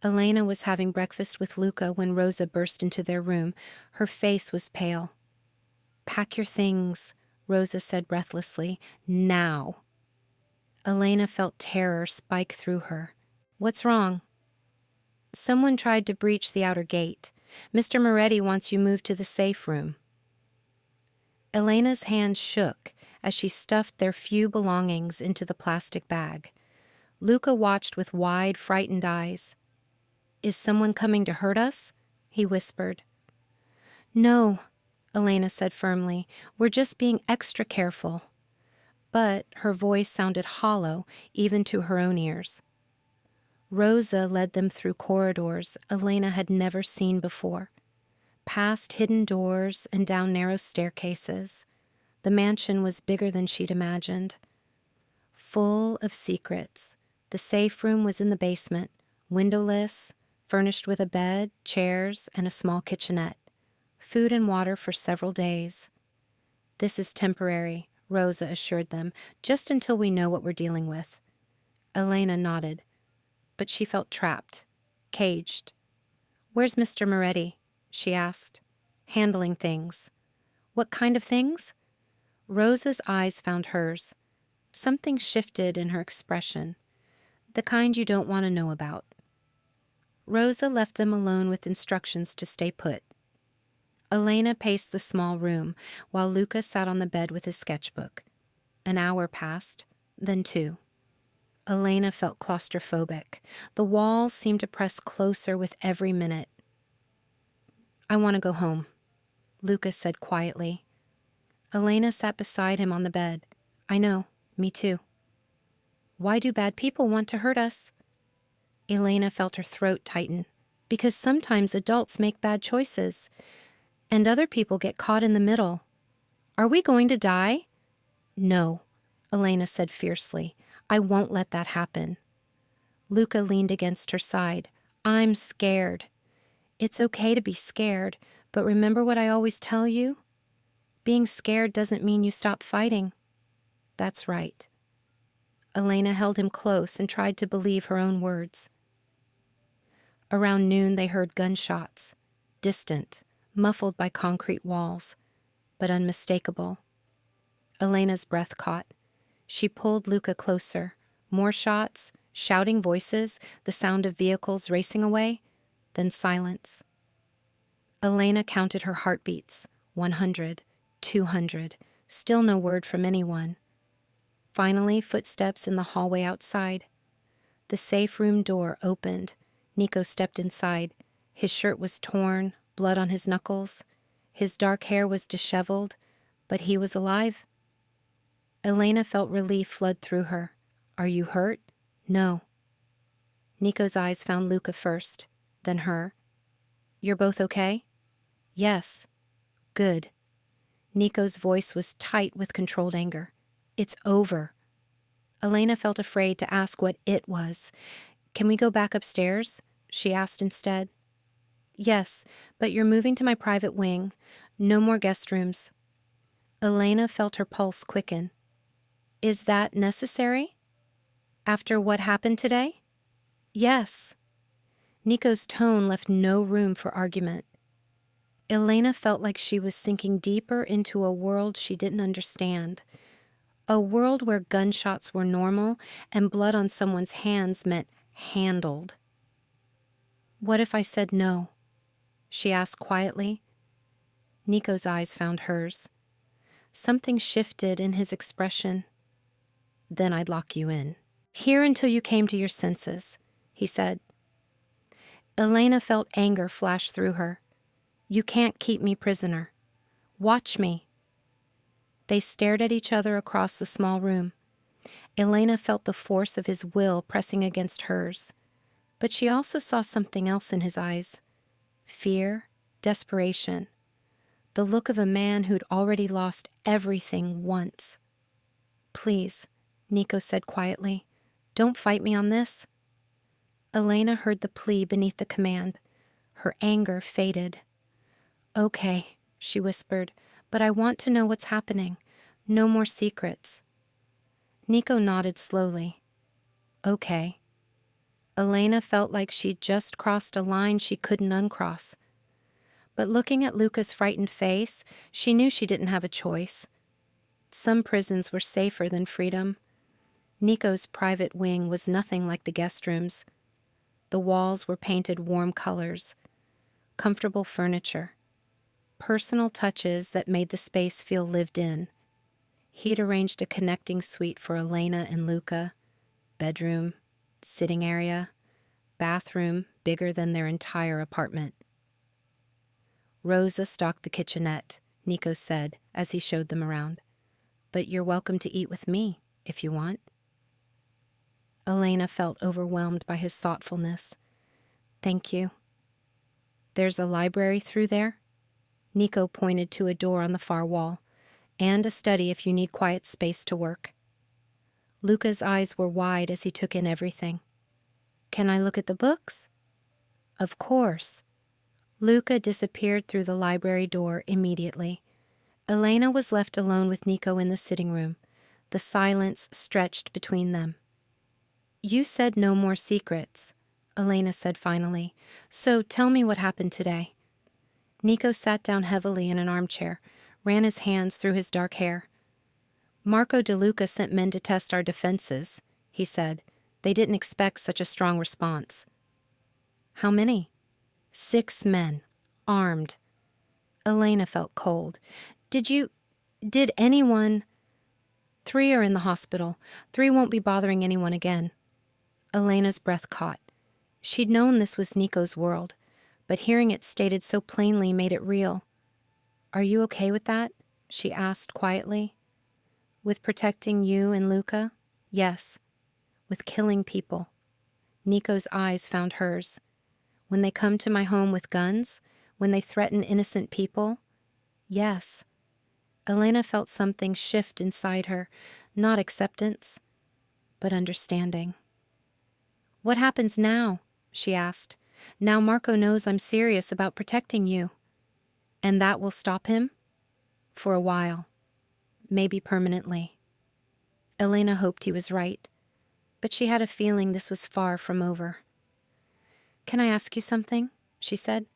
Speaker 1: Elena was having breakfast with Luca when Rosa burst into their room. Her face was pale. "Pack your things," Rosa said breathlessly. "Now." Elena felt terror spike through her. "What's wrong?" "Someone tried to breach the outer gate. Mr. Moretti wants you moved to the safe room." Elena's hands shook as she stuffed their few belongings into the plastic bag. Luca watched with wide, frightened eyes. "Is someone coming to hurt us?" he whispered. "No," Elena said firmly. "We're just being extra careful." But her voice sounded hollow, even to her own ears. Rosa led them through corridors Elena had never seen before, past hidden doors and down narrow staircases. The mansion was bigger than she'd imagined. Full of secrets. The safe room was in the basement, windowless, furnished with a bed, chairs, and a small kitchenette. Food and water for several days. "This is temporary," Rosa assured them, "just until we know what we're dealing with." Elena nodded, but she felt trapped, caged. "Where's Mr. Moretti?" she asked. "Handling things." "What kind of things?" Rosa's eyes found hers. Something shifted in her expression. "The kind you don't want to know about." Rosa left them alone with instructions to stay put. Elena paced the small room, while Luca sat on the bed with his sketchbook. An hour passed, then 2. Elena felt claustrophobic. The walls seemed to press closer with every minute. "I want to go home," Luca said quietly. Elena sat beside him on the bed. "I know, me too." "Why do bad people want to hurt us?" Elena felt her throat tighten. "Because sometimes adults make bad choices, and other people get caught in the middle." "Are we going to die?" "No," Elena said fiercely. "I won't let that happen." Luca leaned against her side. "I'm scared." "It's okay to be scared, but remember what I always tell you? Being scared doesn't mean you stop fighting." "That's right." Elena held him close and tried to believe her own words. Around noon they heard gunshots, distant, muffled by concrete walls, but unmistakable. Elena's breath caught. She pulled Luca closer. More shots, shouting voices, the sound of vehicles racing away, then silence. Elena counted her heartbeats. 100, 200, still no word from anyone. Finally, footsteps in the hallway outside. The safe room door opened. Nico stepped inside. His shirt was torn, blood on his knuckles. His dark hair was disheveled, but he was alive. Elena felt relief flood through her. "Are you hurt?" "No." Nico's eyes found Luca first, then her. "You're both okay?" "Yes." "Good." Nico's voice was tight with controlled anger. "It's over." Elena felt afraid to ask what it was. "Can we go back upstairs?" she asked instead. "Yes, but you're moving to my private wing. No more guest rooms." Elena felt her pulse quicken. "Is that necessary? After what happened today?" "Yes." Nico's tone left no room for argument. Elena felt like she was sinking deeper into a world she didn't understand. A world where gunshots were normal and blood on someone's hands meant handled. "What if I said no?" she asked quietly. Nico's eyes found hers. Something shifted in his expression. "Then I'd lock you in. Here until you came to your senses," he said. Elena felt anger flash through her. "You can't keep me prisoner. Watch me." They stared at each other across the small room. Elena felt the force of his will pressing against hers. But she also saw something else in his eyes. Fear, desperation. The look of a man who'd already lost everything once. "Please," Nico said quietly, "don't fight me on this." Elena heard the plea beneath the command. Her anger faded. "Okay," she whispered, "but I want to know what's happening. No more secrets." Nico nodded slowly. "Okay." Elena felt like she'd just crossed a line she couldn't uncross. But looking at Luca's frightened face, she knew she didn't have a choice. Some prisons were safer than freedom. Nico's private wing was nothing like the guest rooms. The walls were painted warm colors, comfortable furniture, personal touches that made the space feel lived in. He'd arranged a connecting suite for Elena and Luca, bedroom, sitting area, bathroom bigger than their entire apartment. "Rosa stocked the kitchenette," Nico said as he showed them around. "But you're welcome to eat with me, if you want." Elena felt overwhelmed by his thoughtfulness. "Thank you." "There's a library through there?" Nico pointed to a door on the far wall. "And a study if you need quiet space to work." Luca's eyes were wide as he took in everything. "Can I look at the books?" "Of course." Luca disappeared through the library door immediately. Elena was left alone with Nico in the sitting room. The silence stretched between them. "You said no more secrets," Elena said finally. "So tell me what happened today." Nico sat down heavily in an armchair, ran his hands through his dark hair. "Marco DeLuca sent men to test our defenses," he said. "They didn't expect such a strong response." How many? 6 men, armed. Elena felt cold. Did anyone... 3 are in the hospital. 3 won't be bothering anyone again. Elena's breath caught. She'd known this was Nico's world, but hearing it stated so plainly made it real. Are you okay with that? She asked quietly. With protecting you and Luca? Yes. With killing people. Nico's eyes found hers. When they come to my home with guns? When they threaten innocent people? Yes. Elena felt something shift inside her, not acceptance, but understanding. What happens now? She asked. Now Marco knows I'm serious about protecting you. And that will stop him? For a while. Maybe permanently. Elena hoped he was right, but she had a feeling this was far from over. Can I ask you something? She said.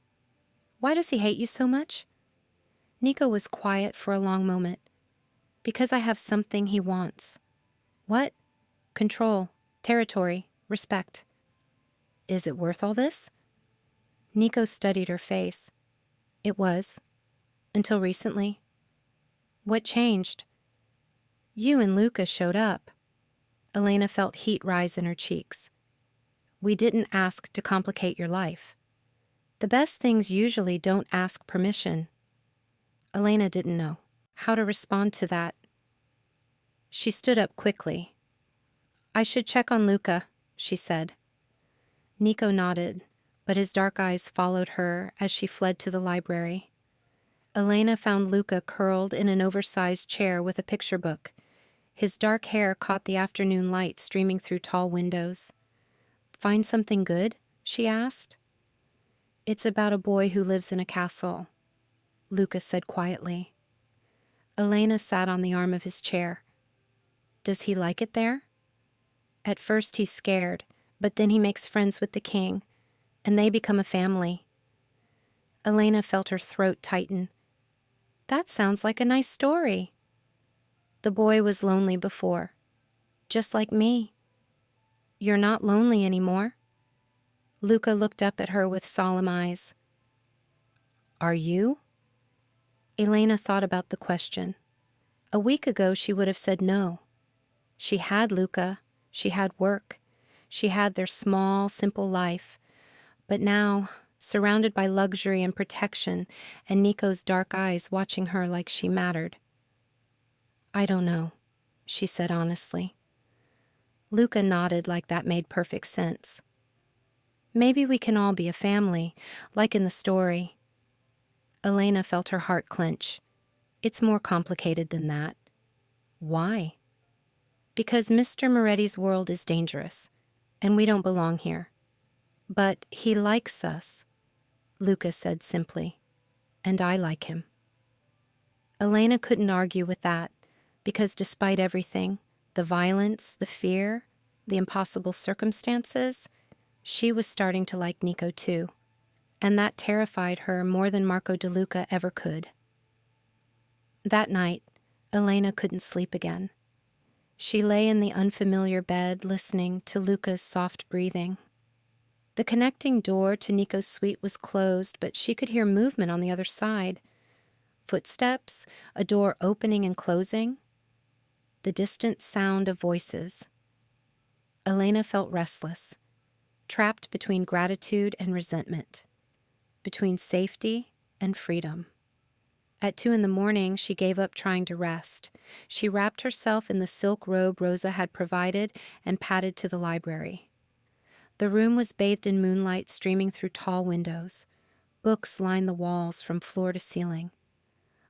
Speaker 1: Why does he hate you so much? Nico was quiet for a long moment. Because I have something he wants. What? Control, territory, respect. Is it worth all this? Nico studied her face. It was. Until recently. What changed? You and Luca showed up. Elena felt heat rise in her cheeks. We didn't ask to complicate your life. The best things usually don't ask permission. Elena didn't know how to respond to that. She stood up quickly. I should check on Luca, she said. Nico nodded, but his dark eyes followed her as she fled to the library. Elena found Luca curled in an oversized chair with a picture book. His dark hair caught the afternoon light streaming through tall windows. Find something good? She asked. It's about a boy who lives in a castle, Luca said quietly. Elena sat on the arm of his chair. Does he like it there? At first he's scared, but then he makes friends with the king, and they become a family. Elena felt her throat tighten. That sounds like a nice story. The boy was lonely before, just like me. You're not lonely anymore. Luca looked up at her with solemn eyes. Are you? Elena thought about the question. A week ago she would have said no. She had Luca, she had work, she had their small, simple life. But now, surrounded by luxury and protection, and Nico's dark eyes watching her like she mattered. I don't know, she said honestly. Luca nodded like that made perfect sense. Maybe we can all be a family, like in the story. Elena felt her heart clench. It's more complicated than that. Why? Because Mr. Moretti's world is dangerous, and we don't belong here. But he likes us, Luca said simply, and I like him. Elena couldn't argue with that, because despite everything, the violence, the fear, the impossible circumstances, she was starting to like Nico too, and that terrified her more than Marco DeLuca ever could. That night, Elena couldn't sleep again. She lay in the unfamiliar bed listening to Luca's soft breathing. The connecting door to Nico's suite was closed, but she could hear movement on the other side. Footsteps, a door opening and closing. The distant sound of voices. Elena felt restless, trapped between gratitude and resentment, between safety and freedom. At 2 a.m, she gave up trying to rest. She wrapped herself in the silk robe Rosa had provided and padded to the library. The room was bathed in moonlight streaming through tall windows. Books lined the walls from floor to ceiling.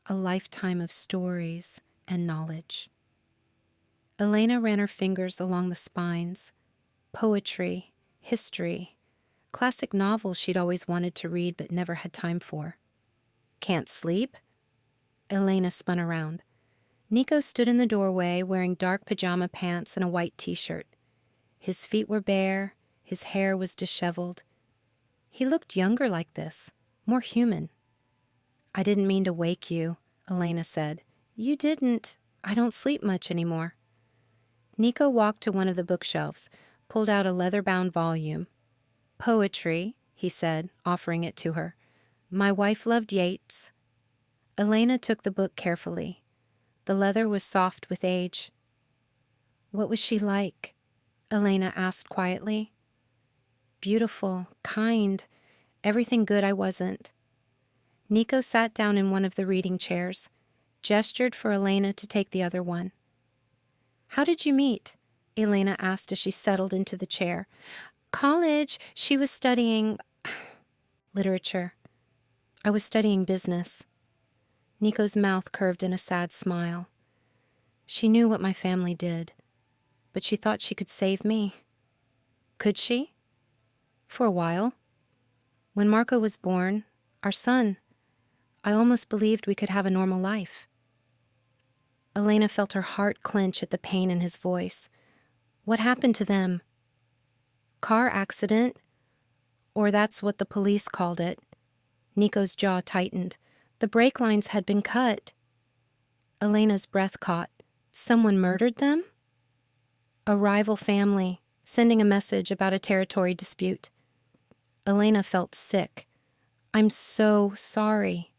Speaker 1: A lifetime of stories and knowledge. Elena ran her fingers along the spines. Poetry, history, classic novels she'd always wanted to read but never had time for. Can't sleep? Elena spun around. Nico stood in the doorway wearing dark pajama pants and a white t-shirt. His feet were bare, his hair was disheveled. He looked younger like this, more human. I didn't mean to wake you, Elena said. You didn't. I don't sleep much anymore. Nico walked to one of the bookshelves, pulled out a leather-bound volume. Poetry, he said, offering it to her. My wife loved Yeats. Elena took the book carefully. The leather was soft with age. What was she like? Elena asked quietly. Beautiful, kind, everything good I wasn't. Nico sat down in one of the reading chairs, gestured for Elena to take the other one. How did you meet? Elena asked as she settled into the chair. College. She was studying literature. I was studying business. Nico's mouth curved in a sad smile. She knew what my family did, but she thought she could save me. Could she? For a while. When Marco was born, our son, I almost believed we could have a normal life. Elena felt her heart clench at the pain in his voice. What happened to them? Car accident, or that's what the police called it. Nico's jaw tightened. The brake lines had been cut. Elena's breath caught. Someone murdered them? A rival family, sending a message about a territory dispute. Elena felt sick. I'm so sorry.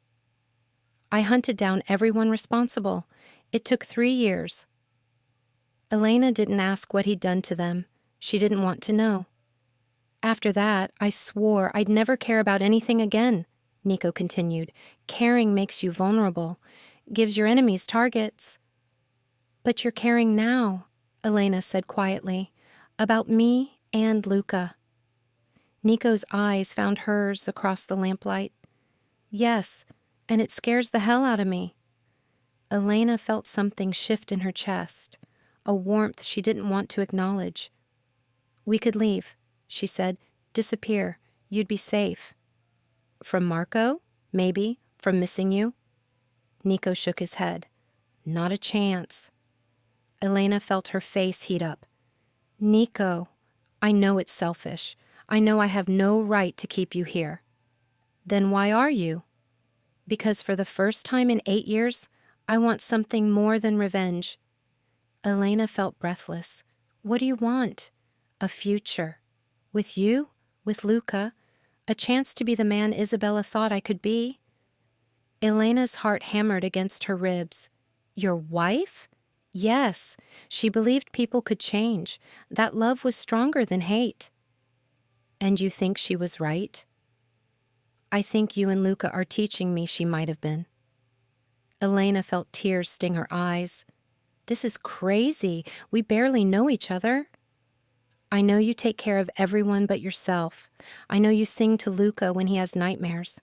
Speaker 1: I hunted down everyone responsible. It took 3 years. Elena didn't ask what he'd done to them. She didn't want to know. After that, I swore I'd never care about anything again, Nico continued. Caring makes you vulnerable, gives your enemies targets. But you're caring now, Elena said quietly, about me and Luca. Nico's eyes found hers across the lamplight. Yes, and it scares the hell out of me. Elena felt something shift in her chest, a warmth she didn't want to acknowledge. We could leave, she said. Disappear. You'd be safe. From Marco? Maybe. From missing you? Nico shook his head. Not a chance. Elena felt her face heat up. Nico, I know it's selfish. I know I have no right to keep you here. Then why are you? Because for the first time in 8 years, I want something more than revenge. Elena felt breathless. What do you want? A future. With you? With Luca? A chance to be the man Isabella thought I could be? Elena's heart hammered against her ribs. Your wife? Yes, she believed people could change. That love was stronger than hate. And you think she was right? I think you and Luca are teaching me she might have been. Elena felt tears sting her eyes. This is crazy. We barely know each other. I know you take care of everyone but yourself. I know you sing to Luca when he has nightmares.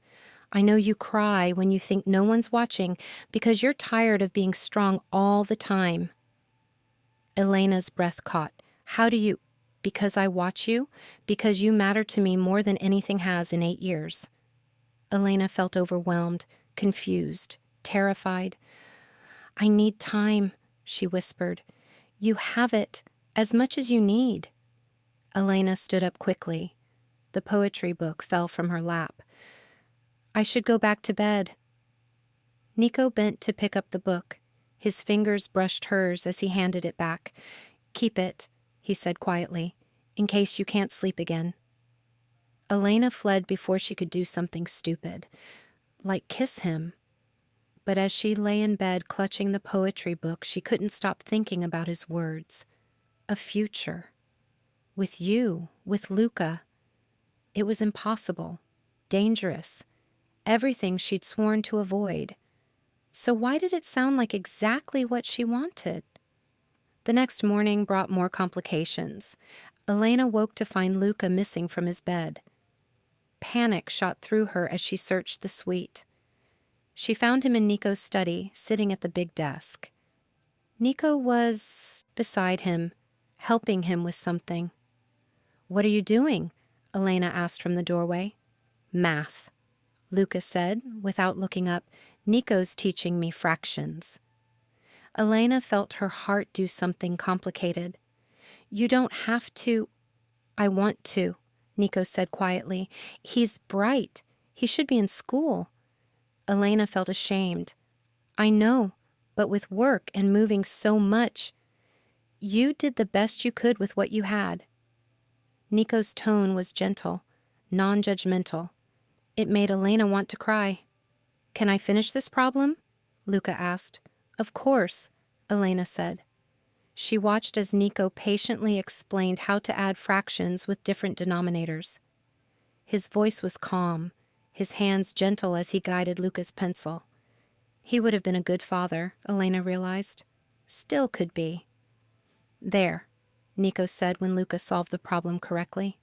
Speaker 1: I know you cry when you think no one's watching because you're tired of being strong all the time. Elena's breath caught. How do you... Because I watch you? Because you matter to me more than anything has in 8 years. Elena felt overwhelmed, confused, terrified. I need time, she whispered. You have it, as much as you need. Elena stood up quickly. The poetry book fell from her lap. I should go back to bed. Nico bent to pick up the book. His fingers brushed hers as he handed it back. Keep it, he said quietly, in case you can't sleep again. Elena fled before she could do something stupid, like kiss him. But as she lay in bed clutching the poetry book, she couldn't stop thinking about his words. A future. With you, with Luca. It was impossible, dangerous, everything she'd sworn to avoid. So why did it sound like exactly what she wanted? The next morning brought more complications. Elena woke to find Luca missing from his bed. Panic shot through her as she searched the suite. She found him in Nico's study, sitting at the big desk. Nico was beside him, helping him with something. What are you doing? Elena asked from the doorway. Math, Luca said, without looking up. Nico's teaching me fractions. Elena felt her heart do something complicated. You don't have to. I want to, Nico said quietly. He's bright. He should be in school. Elena felt ashamed. I know, but with work and moving so much, you did the best you could with what you had. Nico's tone was gentle. non-judgmental. It made Elena want to cry. "Can I finish this problem?" Luca asked. "Of course," Elena said. She watched as Nico patiently explained how to add fractions with different denominators. His voice was calm, his hands gentle as he guided Luca's pencil. He would have been a good father, Elena realized. Still could be. "There," Nico said when Luca solved the problem correctly.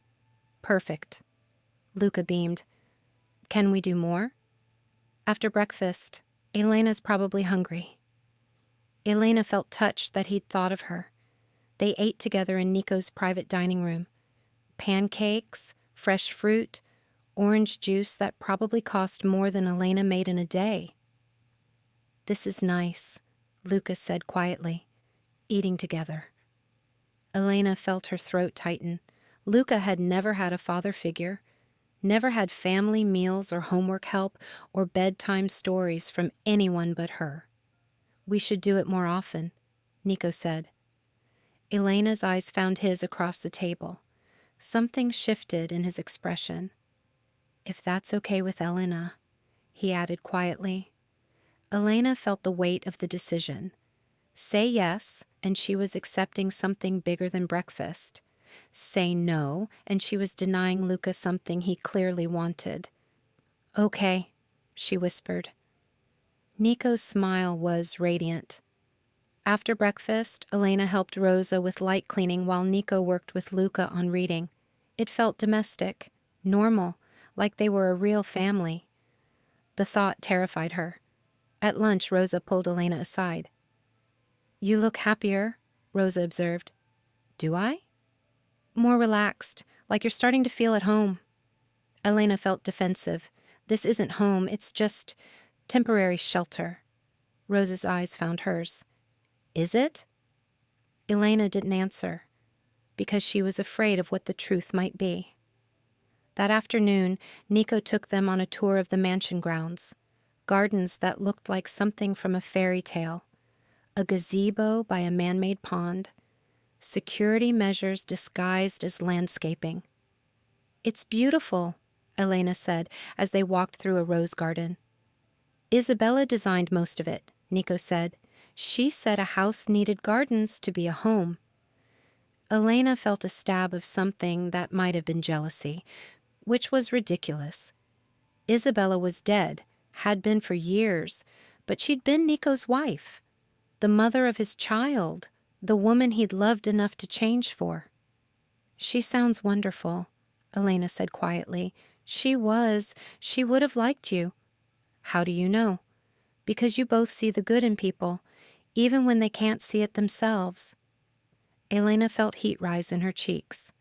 Speaker 1: "Perfect." Luca beamed. "Can we do more?" "After breakfast. Elena's probably hungry." Elena felt touched that he'd thought of her. They ate together in Nico's private dining room. Pancakes, fresh fruit, orange juice that probably cost more than Elena made in a day. "This is nice," Luca said quietly, eating together. Elena felt her throat tighten. Luca had never had a father figure, never had family meals or homework help or bedtime stories from anyone but her. "We should do it more often," Nico said. Elena's eyes found his across the table. Something shifted in his expression. "If that's okay with Elena," he added quietly. Elena felt the weight of the decision. Say yes, and she was accepting something bigger than breakfast. Say no, and she was denying Luca something he clearly wanted. "Okay," she whispered. Nico's smile was radiant. After breakfast, Elena helped Rosa with light cleaning while Nico worked with Luca on reading. It felt domestic, normal, like they were a real family. The thought terrified her. At lunch, Rosa pulled Elena aside. "You look happier," Rosa observed. "Do I?" "More relaxed, like you're starting to feel at home." Elena felt defensive. "This isn't home, it's just temporary shelter." Rosa's eyes found hers. "Is it?" Elena didn't answer, because she was afraid of what the truth might be. That afternoon, Nico took them on a tour of the mansion grounds. Gardens that looked like something from a fairy tale. A gazebo by a man-made pond. Security measures disguised as landscaping. "It's beautiful," Elena said as they walked through a rose garden. "Isabella designed most of it," Nico said. "She said a house needed gardens to be a home." Elena felt a stab of something that might have been jealousy, which was ridiculous. Isabella was dead, had been for years, but she'd been Nico's wife, the mother of his child, the woman he'd loved enough to change for. "She sounds wonderful," Elena said quietly. She would have liked you." "How do you know?" "Because you both see the good in people, even when they can't see it themselves." Elena felt heat rise in her cheeks.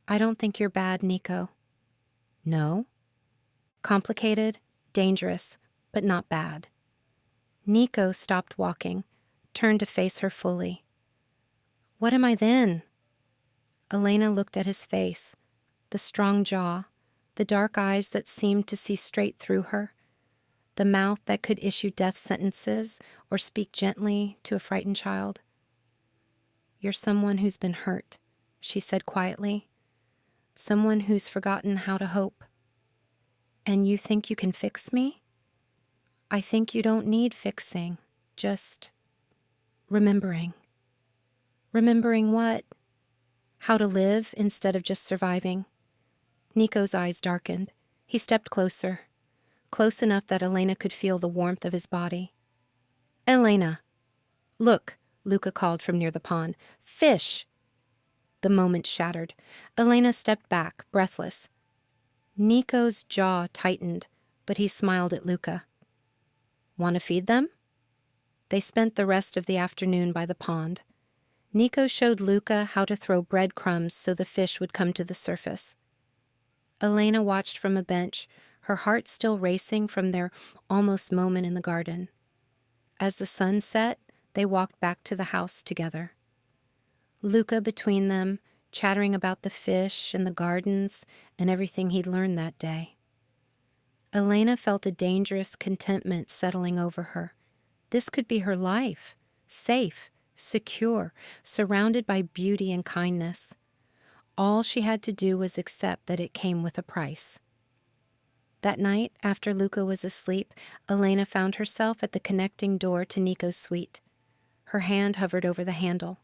Speaker 1: "I don't think you're bad, Nico." "No?" "Complicated, dangerous, but not bad." Nico stopped walking, turned to face her fully. "What am I then?" Elena looked at his face, the strong jaw, the dark eyes that seemed to see straight through her, the mouth that could issue death sentences or speak gently to a frightened child. "You're someone who's been hurt," she said quietly. "Someone who's forgotten how to hope." "And you think you can fix me?" "I think you don't need fixing, just remembering." "Remembering what?" "How to live instead of just surviving." Nico's eyes darkened. He stepped closer, close enough that Elena could feel the warmth of his body. "Elena!" "Look," Luca called from near the pond. "Fish!" The moment shattered. Elena stepped back, breathless. Nico's jaw tightened, but he smiled at Luca. "Want to feed them?" They spent the rest of the afternoon by the pond. Nico showed Luca how to throw breadcrumbs so the fish would come to the surface. Elena watched from a bench, her heart still racing from their almost moment in the garden. As the sun set, they walked back to the house together. Luca between them, chattering about the fish and the gardens and everything he'd learned that day. Elena felt a dangerous contentment settling over her. This could be her life, safe, secure, surrounded by beauty and kindness. All she had to do was accept that it came with a price. That night, after Luca was asleep, Elena found herself at the connecting door to Nico's suite. Her hand hovered over the handle.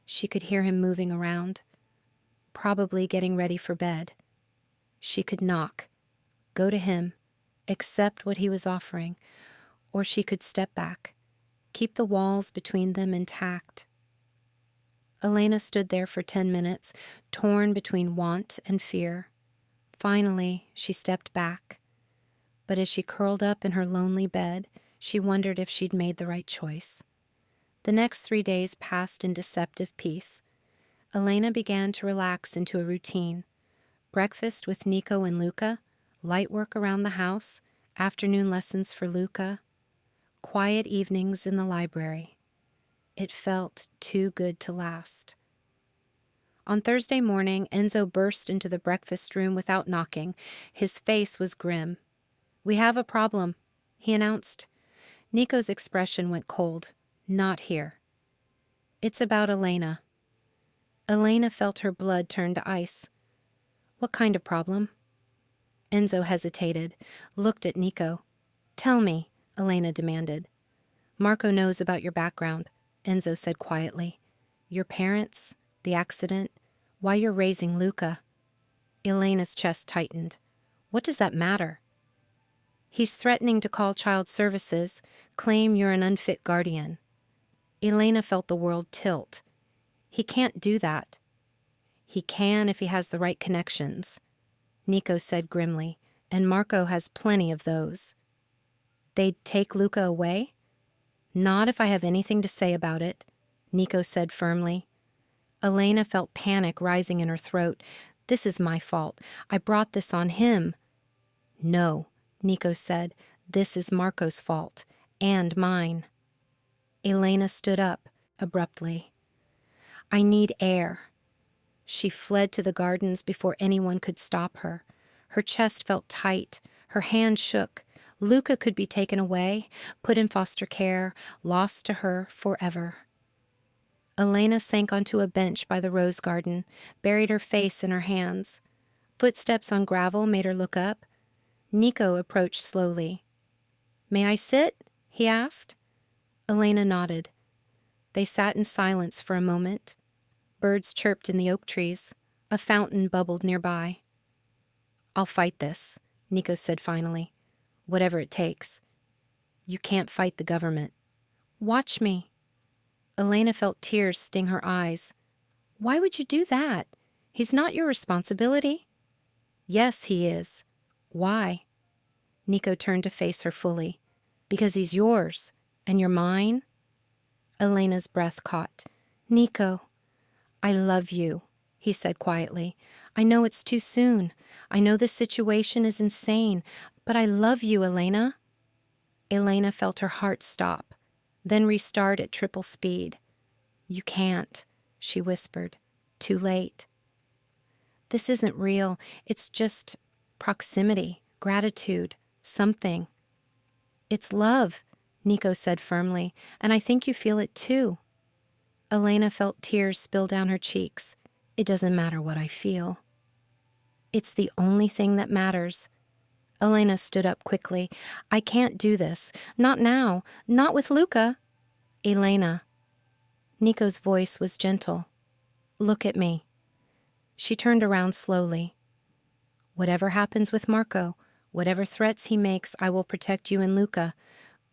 Speaker 1: She could hear him moving around, probably getting ready for bed. She could knock, go to him, accept what he was offering, or she could step back, keep the walls between them intact. Elena stood there for 10 minutes, torn between want and fear. Finally, she stepped back. But as she curled up in her lonely bed, she wondered if she'd made the right choice. The next 3 days passed in deceptive peace. Elena began to relax into a routine. Breakfast with Nico and Luca, light work around the house, afternoon lessons for Luca, quiet evenings in the library. It felt too good to last. On Thursday morning, Enzo burst into the breakfast room without knocking. His face was grim. "We have a problem," he announced. Nico's expression went cold. "Not here." "It's about Elena." Elena felt her blood turn to ice. "What kind of problem?" Enzo hesitated, looked at Nico. "Tell me," Elena demanded. "Marco knows about your background," Enzo said quietly. "Your parents, the accident, why you're raising Luca." Elena's chest tightened. "What does that matter?" "He's threatening to call child services, claim you're an unfit guardian." Elena felt the world tilt. "He can't do that." "He can if he has the right connections," Nico said grimly, "and Marco has plenty of those." "They'd take Luca away?" "Not if I have anything to say about it," Nico said firmly. Elena felt panic rising in her throat. "This is my fault. I brought this on him." "No," Nico said. "This is Marco's fault. And mine." Elena stood up abruptly. "I need air." She fled to the gardens before anyone could stop her. Her chest felt tight. Her hand shook. Luca could be taken away, put in foster care, lost to her forever. Elena sank onto a bench by the rose garden, buried her face in her hands. Footsteps on gravel made her look up. Nico approached slowly. "May I sit?" he asked. Elena nodded. They sat in silence for a moment. Birds chirped in the oak trees. A fountain bubbled nearby. "I'll fight this," Nico said finally. "Whatever it takes. You can't fight the government." "Watch me." Elena felt tears sting her eyes. "Why would you do that? He's not your responsibility." "Yes, he is." "Why?" Nico turned to face her fully. "Because he's yours. And you're mine." Elena's breath caught. "Nico." "I love you," he said quietly. "I know it's too soon. I know this situation is insane. But I love you, Elena." Elena felt her heart stop, then restart at triple speed. "You can't," she whispered. "Too late." "This isn't real. It's just proximity, gratitude, something." "It's love," Nico said firmly, "and I think you feel it too." Elena felt tears spill down her cheeks. "It doesn't matter what I feel." "It's the only thing that matters." Elena stood up quickly. "I can't do this. Not now. Not with Luca." "Elena." Nico's voice was gentle. "Look at me." She turned around slowly. "Whatever happens with Marco, whatever threats he makes, I will protect you and Luca.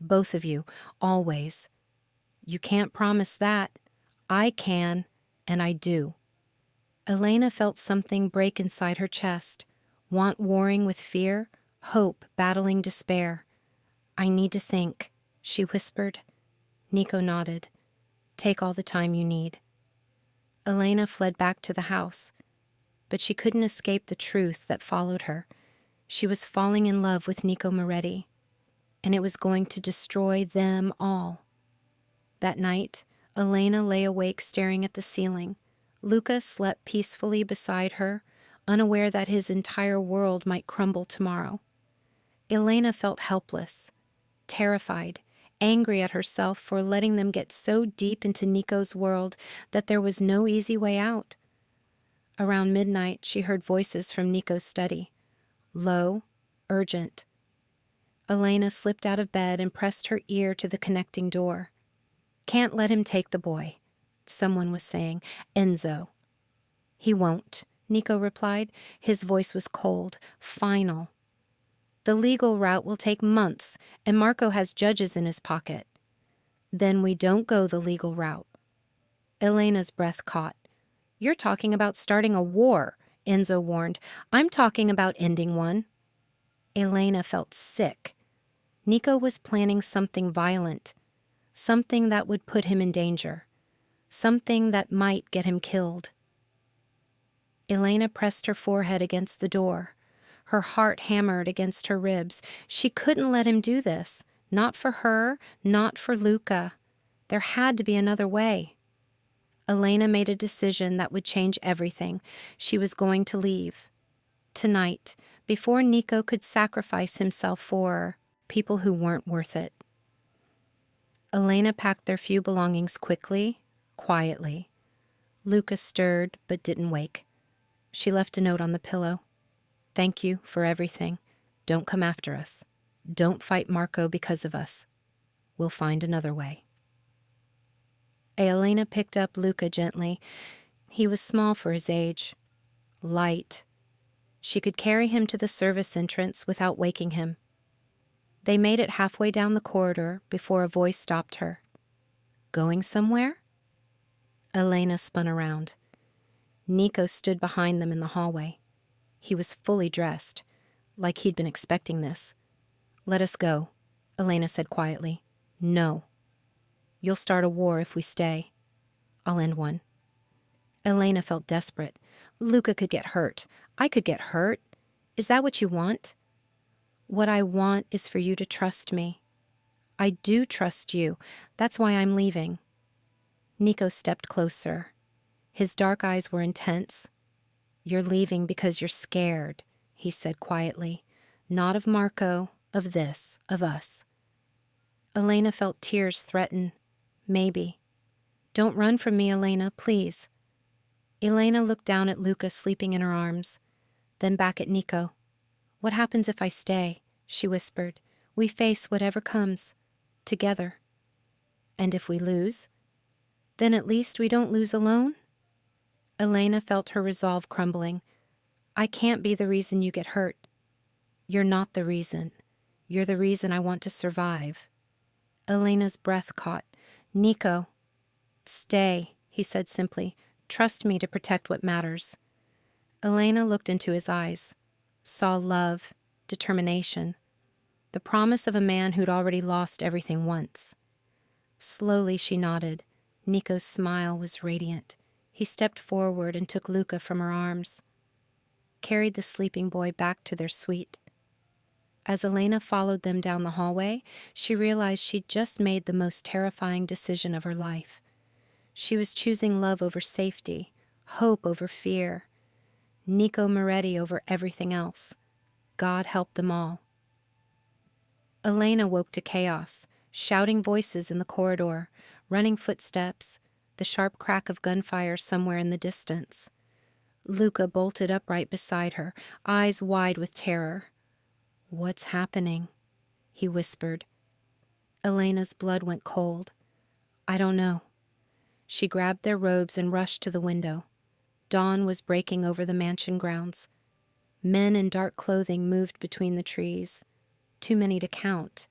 Speaker 1: Both of you. Always." "You can't promise that." "I can, and I do." Elena felt something break inside her chest. Want warring with fear, hope battling despair. "I need to think," she whispered. Nico nodded. "Take all the time you need." Elena fled back to the house, but she couldn't escape the truth that followed her. She was falling in love with Nico Moretti, and it was going to destroy them all. That night, Elena lay awake staring at the ceiling. Luca slept peacefully beside her, unaware that his entire world might crumble tomorrow. Elena felt helpless, terrified, angry at herself for letting them get so deep into Nico's world that there was no easy way out. Around midnight, she heard voices from Nico's study. Low, urgent. Elena slipped out of bed and pressed her ear to the connecting door. "Can't let him take the boy," someone was saying. "Enzo." "He won't," Nico replied. His voice was cold, final. "The legal route will take months, and Marco has judges in his pocket." "Then we don't go the legal route." Elena's breath caught. "You're talking about starting a war," Enzo warned. "I'm talking about ending one." Elena felt sick. Nico was planning something violent, something that would put him in danger, something that might get him killed. Elena pressed her forehead against the door. Her heart hammered against her ribs. She couldn't let him do this. Not for her, not for Luca. There had to be another way. Elena made a decision that would change everything. She was going to leave. Tonight, before Nico could sacrifice himself for people who weren't worth it. Elena packed their few belongings quickly, quietly. Luca stirred but didn't wake. She left a note on the pillow. "Thank you for everything. Don't come after us. Don't fight Marco because of us. We'll find another way." Elena picked up Luca gently. He was small for his age. Light. She could carry him to the service entrance without waking him. They made it halfway down the corridor before a voice stopped her. "Going somewhere?" Elena spun around. Nico stood behind them in the hallway. He was fully dressed, like he'd been expecting this. "Let us go," Elena said quietly. "No. You'll start a war if we stay. I'll end one." Elena felt desperate. Luca could get hurt. I could get hurt. Is that what you want? "What I want is for you to trust me. I do trust you. That's why I'm leaving." Nico stepped closer. His dark eyes were intense. "You're leaving because you're scared," he said quietly. "Not of Marco, of this, of us." Elena felt tears threaten. Maybe. "Don't run from me, Elena, please." Elena looked down at Luca sleeping in her arms, then back at Nico. "What happens if I stay?" she whispered. "We face whatever comes. Together." "And if we lose?" "Then at least we don't lose alone?" Elena felt her resolve crumbling. "I can't be the reason you get hurt." "You're not the reason. You're the reason I want to survive." Elena's breath caught. "Nico." "Stay," he said simply. "Trust me to protect what matters." Elena looked into his eyes, saw love, determination, the promise of a man who'd already lost everything once. Slowly she nodded. Nico's smile was radiant. He stepped forward and took Luca from her arms, carried the sleeping boy back to their suite. As Elena followed them down the hallway, she realized she'd just made the most terrifying decision of her life. She was choosing love over safety, hope over fear, Nico Moretti over everything else. God help them all. Elena woke to chaos, shouting voices in the corridor, running footsteps, the sharp crack of gunfire somewhere in the distance. Luca bolted upright beside her, eyes wide with terror. "What's happening?" he whispered. Elena's blood went cold. "I don't know." She grabbed their robes and rushed to the window. Dawn was breaking over the mansion grounds. Men in dark clothing moved between the trees. Too many to count.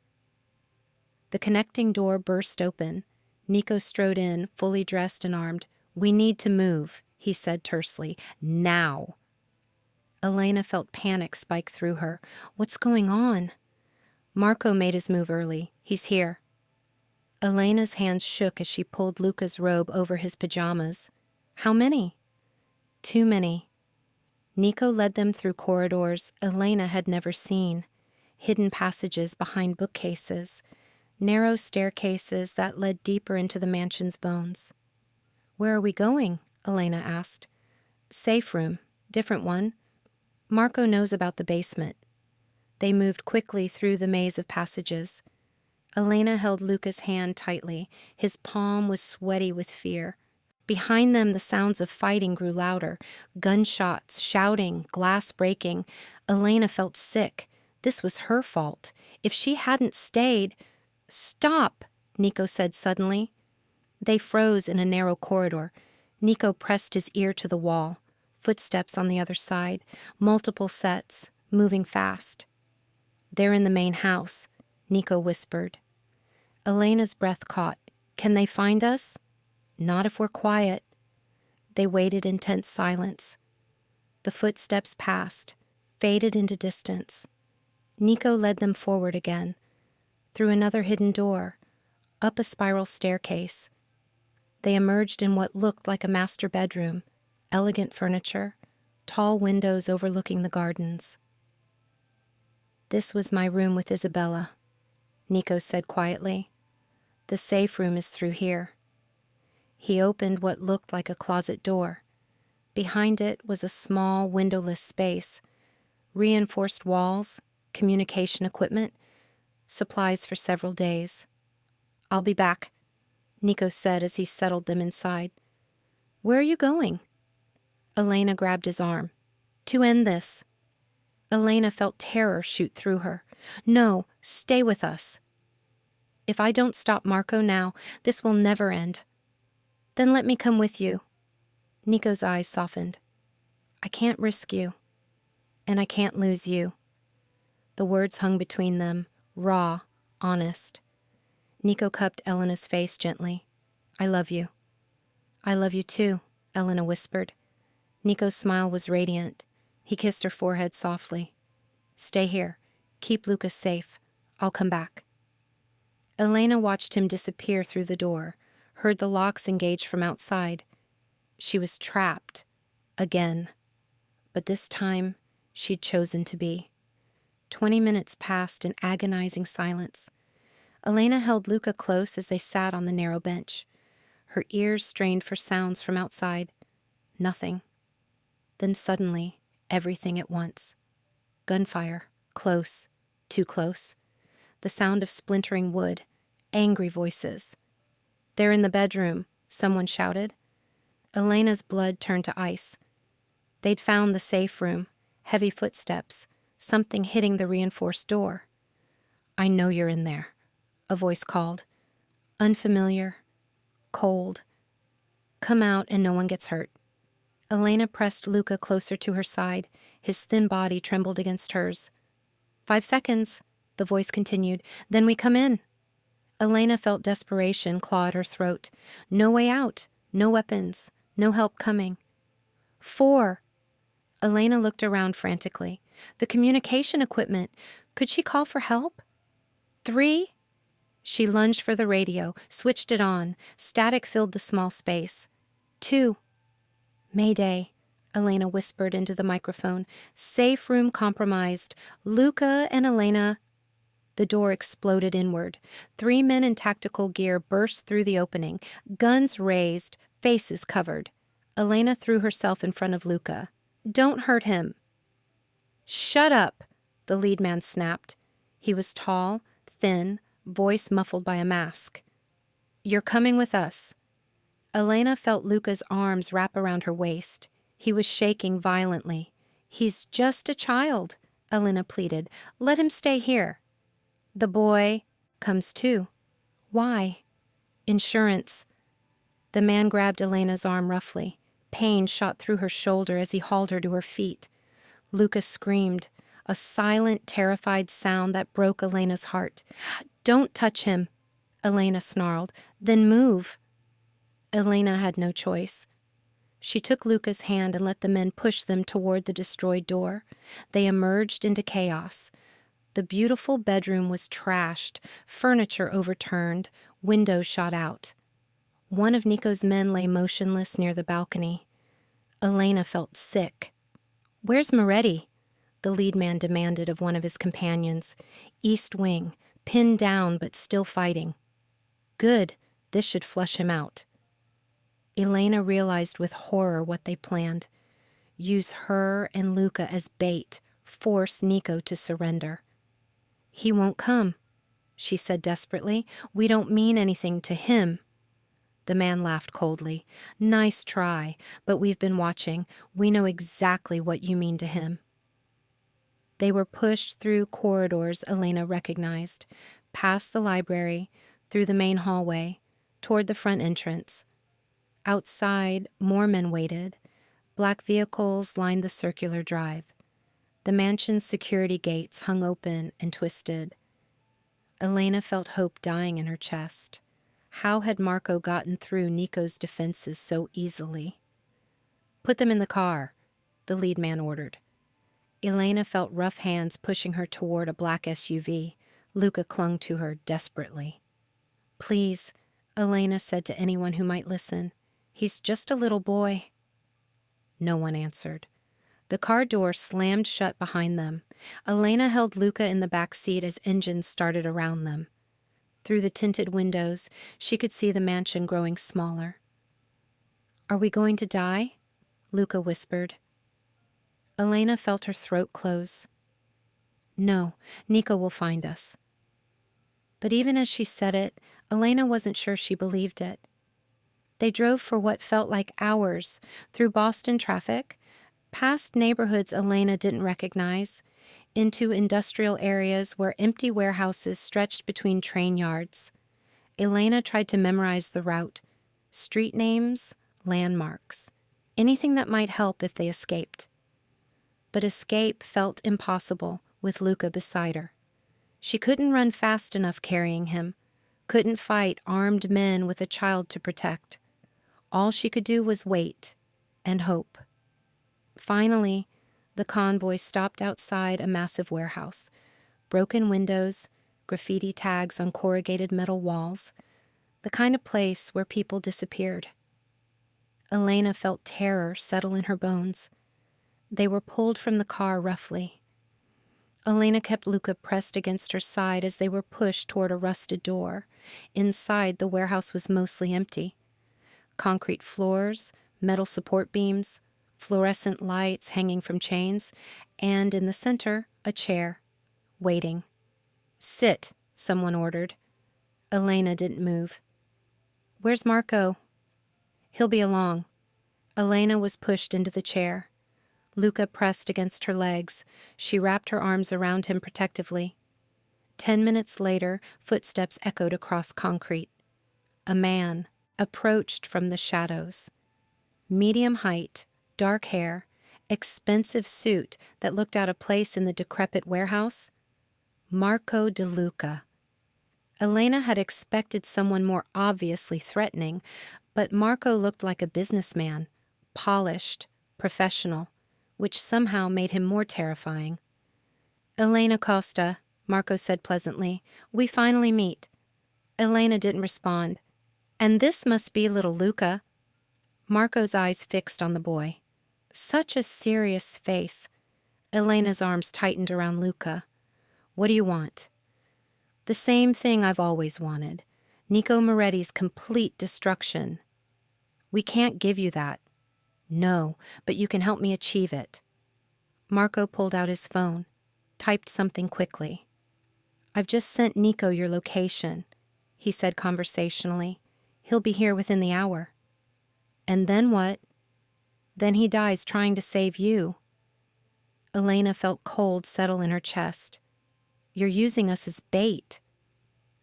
Speaker 1: The connecting door burst open. Nico strode in, fully dressed and armed. "We need to move," he said tersely. "Now." Elena felt panic spike through her. "What's going on?" "Marco made his move early. He's here." Elena's hands shook as she pulled Luca's robe over his pajamas. "How many?" "Too many." Nico led them through corridors Elena had never seen, hidden passages behind bookcases, narrow staircases that led deeper into the mansion's bones. "Where are we going?" Elena asked. "Safe room. Different one. Marco knows about the basement." They moved quickly through the maze of passages. Elena held Luca's hand tightly. His palm was sweaty with fear. Behind them, the sounds of fighting grew louder. Gunshots, shouting, glass breaking. Elena felt sick. This was her fault. If she hadn't stayed... "Stop!" Nico said suddenly. They froze in a narrow corridor. Nico pressed his ear to the wall. Footsteps on the other side. Multiple sets, moving fast. "They're in the main house," Nico whispered. Elena's breath caught. "Can they find us?" "Not if we're quiet." They waited in tense silence. The footsteps passed, faded into distance. Nico led them forward again, through another hidden door, up a spiral staircase. They emerged in what looked like a master bedroom, elegant furniture, tall windows overlooking the gardens. "This was my room with Isabella," Nico said quietly. "The safe room is through here." He opened what looked like a closet door. Behind it was a small, windowless space. Reinforced walls, communication equipment, supplies for several days. "I'll be back," Nico said as he settled them inside. "Where are you going?" Elena grabbed his arm. "To end this." Elena felt terror shoot through her. "No, stay with us." "If I don't stop Marco now, this will never end." "Then let me come with you." Nico's eyes softened. "I can't risk you. And I can't lose you." The words hung between them, raw, honest. Nico cupped Elena's face gently. "I love you." "I love you too," Elena whispered. Nico's smile was radiant. He kissed her forehead softly. "Stay here. Keep Luca safe. I'll come back." Elena watched him disappear through the door, heard the locks engage from outside. She was trapped. Again. But this time, she'd chosen to be. 20 minutes passed in agonizing silence. Elena held Luca close as they sat on the narrow bench. Her ears strained for sounds from outside. Nothing. Then suddenly, everything at once. Gunfire. Close. Too close. The sound of splintering wood. Angry voices. "They're in the bedroom," someone shouted. Elena's blood turned to ice. They'd found the safe room. Heavy footsteps. Something hitting the reinforced door. "I know you're in there," a voice called. Unfamiliar. Cold. "Come out and no one gets hurt." Elena pressed Luca closer to her side. His thin body trembled against hers. 5 seconds, the voice continued. "Then we come in." Elena felt desperation claw at her throat. No way out. No weapons. No help coming. 4. Elena looked around frantically. The communication equipment. Could she call for help? 3. She lunged for the radio, switched it on. Static filled the small space. 2. "Mayday," Elena whispered into the microphone. "Safe room compromised. Luca and Elena..." The door exploded inward. 3 men in tactical gear burst through the opening, guns raised, faces covered. Elena threw herself in front of Luca. "Don't hurt him." "Shut up," the lead man snapped. He was tall, thin, voice muffled by a mask. "You're coming with us." Elena felt Luca's arms wrap around her waist. He was shaking violently. "He's just a child," Elena pleaded. "Let him stay here." "The boy comes too." "Why?" "Insurance." The man grabbed Elena's arm roughly. Pain shot through her shoulder as he hauled her to her feet. Luca screamed, a silent, terrified sound that broke Elena's heart. "Don't touch him," Elena snarled. "Then move." Elena had no choice. She took Luca's hand and let the men push them toward the destroyed door. They emerged into chaos. The beautiful bedroom was trashed, furniture overturned, windows shot out. One of Nico's men lay motionless near the balcony. Elena felt sick. "Where's Moretti?" the lead man demanded of one of his companions. "East wing, pinned down but still fighting." "Good, this should flush him out." Elena realized with horror what they planned. Use her and Luca as bait, force Nico to surrender. "He won't come," she said desperately. "We don't mean anything to him." The man laughed coldly. Nice try, but we've been watching. We know exactly what you mean to him. They were pushed through corridors Elena recognized, past the library, through the main hallway, toward the front entrance. Outside, more men waited. Black vehicles lined the circular drive. The mansion's security gates hung open and twisted. Elena felt hope dying in her chest. How had Marco gotten through Nico's defenses so easily? "Put them in the car," the lead man ordered. Elena felt rough hands pushing her toward a black SUV. Luca clung to her desperately. "Please," Elena said to anyone who might listen. "He's just a little boy." No one answered. The car door slammed shut behind them. Elena held Luca in the back seat as engines started around them. Through the tinted windows, she could see the mansion growing smaller. "Are we going to die?" Luca whispered. Elena felt her throat close. "No, Nico will find us." But even as she said it, Elena wasn't sure she believed it. They drove for what felt like hours, through Boston traffic, past neighborhoods Elena didn't recognize, into industrial areas where empty warehouses stretched between train yards. Elena tried to memorize the route, street names, landmarks, anything that might help if they escaped. But escape felt impossible with Luca beside her. She couldn't run fast enough carrying him, couldn't fight armed men with a child to protect. All she could do was wait and hope. Finally, the convoy stopped outside a massive warehouse. Broken windows, graffiti tags on corrugated metal walls, the kind of place where people disappeared. Elena felt terror settle in her bones. They were pulled from the car roughly. Elena kept Luca pressed against her side as they were pushed toward a rusted door. Inside, the warehouse was mostly empty. Concrete floors, metal support beams, fluorescent lights hanging from chains, and in the center, a chair, waiting. "Sit," someone ordered. Elena didn't move. "Where's Marco?" "He'll be along." Elena was pushed into the chair. Luca pressed against her legs. She wrapped her arms around him protectively. 10 minutes later, footsteps echoed across concrete. A man approached from the shadows. Medium height, dark hair, expensive suit that looked out of place in the decrepit warehouse. Marco DeLuca. Elena had expected someone more obviously threatening, but Marco looked like a businessman, polished, professional, which somehow made him more terrifying. "Elena Costa," Marco said pleasantly. "We finally meet." Elena didn't respond. "And this must be little Luca." Marco's eyes fixed on the boy. Such a serious face. Elena's arms tightened around Luca. "What do you want?" "The same thing I've always wanted. Nico Moretti's complete destruction." "We can't give you that." "No, but you can help me achieve it." Marco pulled out his phone, typed something quickly. "I've just sent Nico your location," he said conversationally. "He'll be here within the hour." "And then what?" "Then he dies trying to save you." Elena felt cold settle in her chest. "You're using us as bait."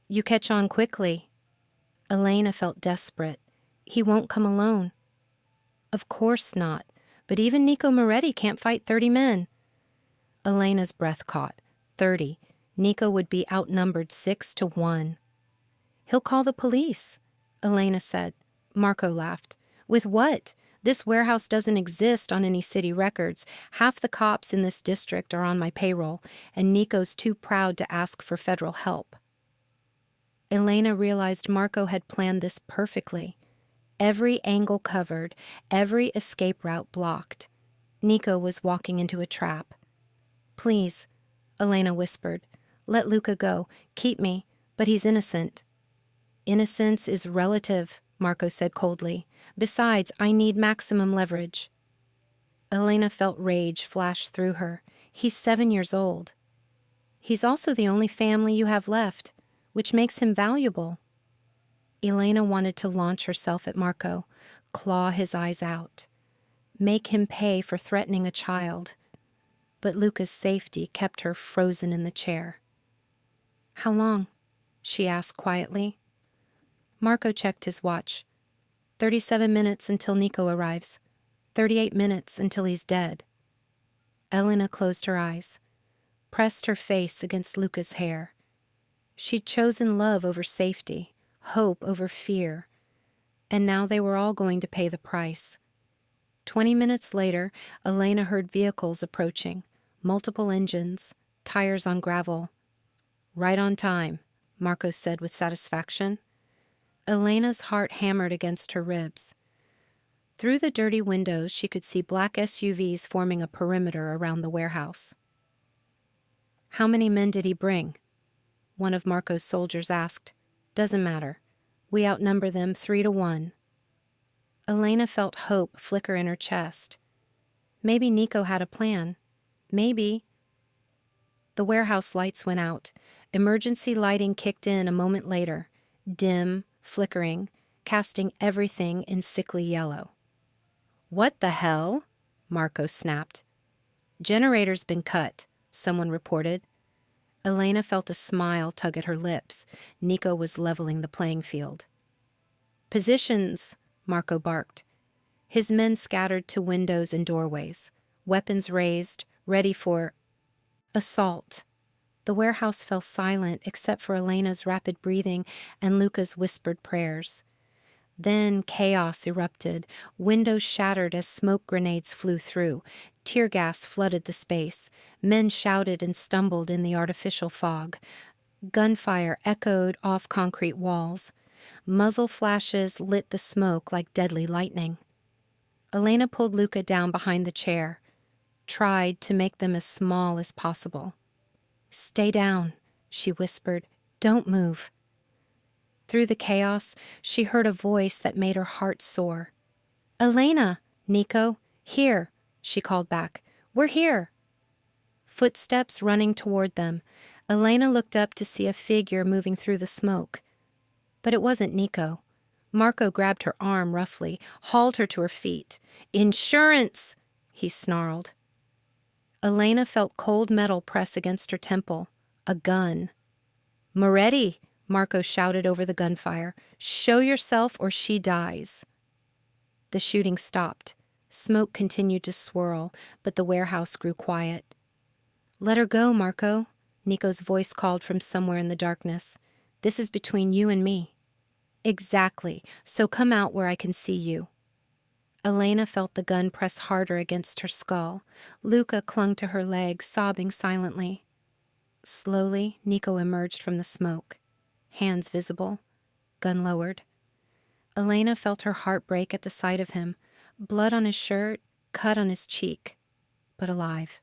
Speaker 1: "You catch on quickly." Elena felt desperate. "He won't come alone." "Of course not, but even Nico Moretti can't fight 30 men. Elena's breath caught. 30. Nico would be outnumbered 6-1. "He'll call the police," Elena said. Marco laughed. "With what? This warehouse doesn't exist on any city records. Half the cops in this district are on my payroll, and Nico's too proud to ask for federal help." Elena realized Marco had planned this perfectly. Every angle covered, every escape route blocked. Nico was walking into a trap. "Please," Elena whispered. "Let Luca go. Keep me, but he's innocent." "Innocence is relative," Marco said coldly. "Besides, I need maximum leverage." Elena felt rage flash through her. "He's 7 years old." "He's also the only family you have left, which makes him valuable." Elena wanted to launch herself at Marco, claw his eyes out, make him pay for threatening a child. But Luca's safety kept her frozen in the chair. "How long?" she asked quietly. Marco checked his watch. 37 minutes until Nico arrives. 38 minutes until he's dead. Elena closed her eyes, pressed her face against Luca's hair. She'd chosen love over safety, hope over fear, and now they were all going to pay the price. 20 minutes later, Elena heard vehicles approaching, multiple engines, tires on gravel. "Right on time," Marco said with satisfaction. Elena's heart hammered against her ribs. Through the dirty windows, she could see black SUVs forming a perimeter around the warehouse. "How many men did he bring?" one of Marco's soldiers asked. "Doesn't matter. We outnumber them 3-1. Elena felt hope flicker in her chest. Maybe Nico had a plan. Maybe. The warehouse lights went out. Emergency lighting kicked in a moment later, dim, flickering, casting everything in sickly yellow. "What the hell?" Marco snapped. "Generator's been cut," someone reported. Elena felt a smile tug at her lips. Nico was leveling the playing field. "Positions," Marco barked. His men scattered to windows and doorways, weapons raised, ready for assault. The warehouse fell silent except for Elena's rapid breathing and Luca's whispered prayers. Then chaos erupted. Windows shattered as smoke grenades flew through. Tear gas flooded the space. Men shouted and stumbled in the artificial fog. Gunfire echoed off concrete walls. Muzzle flashes lit the smoke like deadly lightning. Elena pulled Luca down behind the chair, tried to make them as small as possible. "Stay down," she whispered. "Don't move." Through the chaos, she heard a voice that made her heart soar. "Elena! Nico! Here!" she called back. "We're here!" Footsteps running toward them. Elena looked up to see a figure moving through the smoke. But it wasn't Nico. Marco grabbed her arm roughly, hauled her to her feet. "Insurance!" he snarled. Elena felt cold metal press against her temple. A gun. "Moretti!" Marco shouted over the gunfire. "Show yourself or she dies." The shooting stopped. Smoke continued to swirl, but the warehouse grew quiet. "Let her go, Marco," Nico's voice called from somewhere in the darkness. "This is between you and me." "Exactly. So come out where I can see you." Elena felt the gun press harder against her skull. Luca clung to her leg, sobbing silently. Slowly, Nico emerged from the smoke. Hands visible, gun lowered. Elena felt her heart break at the sight of him. Blood on his shirt, cut on his cheek, but alive.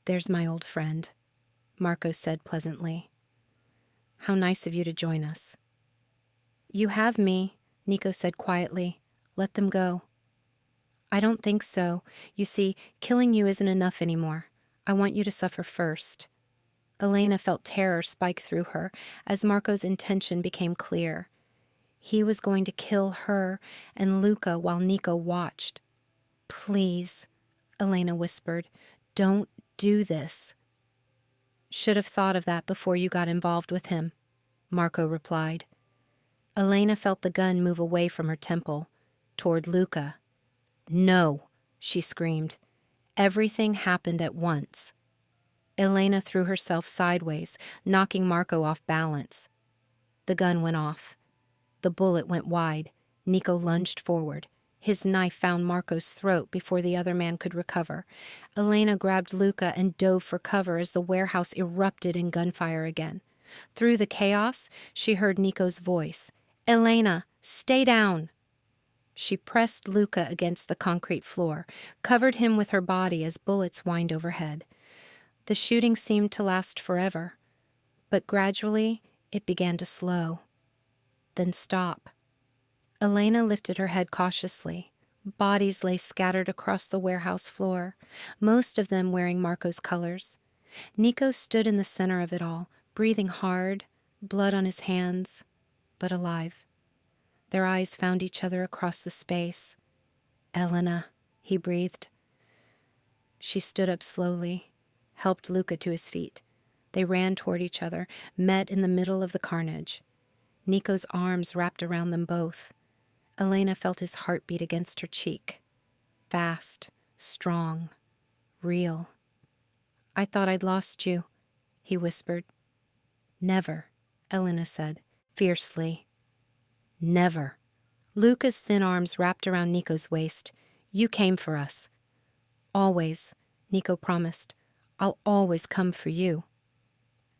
Speaker 1: "There's my old friend," Marco said pleasantly. "How nice of you to join us." "You have me," Nico said quietly. "Let them go." "I don't think so. You see, killing you isn't enough anymore. I want you to suffer first." Elena felt terror spike through her as Marco's intention became clear. He was going to kill her and Luca while Nico watched. "Please," Elena whispered, "don't do this." "Should have thought of that before you got involved with him," Marco replied. Elena felt the gun move away from her temple, toward Luca. "No," she screamed. Everything happened at once. Elena threw herself sideways, knocking Marco off balance. The gun went off. The bullet went wide. Nico lunged forward. His knife found Marco's throat before the other man could recover. Elena grabbed Luca and dove for cover as the warehouse erupted in gunfire again. Through the chaos, she heard Nico's voice. "Elena, stay down." She pressed Luca against the concrete floor, covered him with her body as bullets whined overhead. The shooting seemed to last forever, but gradually it began to slow, then stop. Elena lifted her head cautiously. Bodies lay scattered across the warehouse floor, most of them wearing Marco's colors. Nico stood in the center of it all, breathing hard, blood on his hands. but alive. Their eyes found each other across the space. "Elena," he breathed. She stood up slowly, helped Luca to his feet. They ran toward each other, met in the middle of the carnage. Nico's arms wrapped around them both. Elena felt his heartbeat against her cheek. Fast, strong, real. "I thought I'd lost you," he whispered. "Never," Elena said, fiercely. "Never." Luca's thin arms wrapped around Nico's waist. "You came for us." "Always," Nico promised. "I'll always come for you."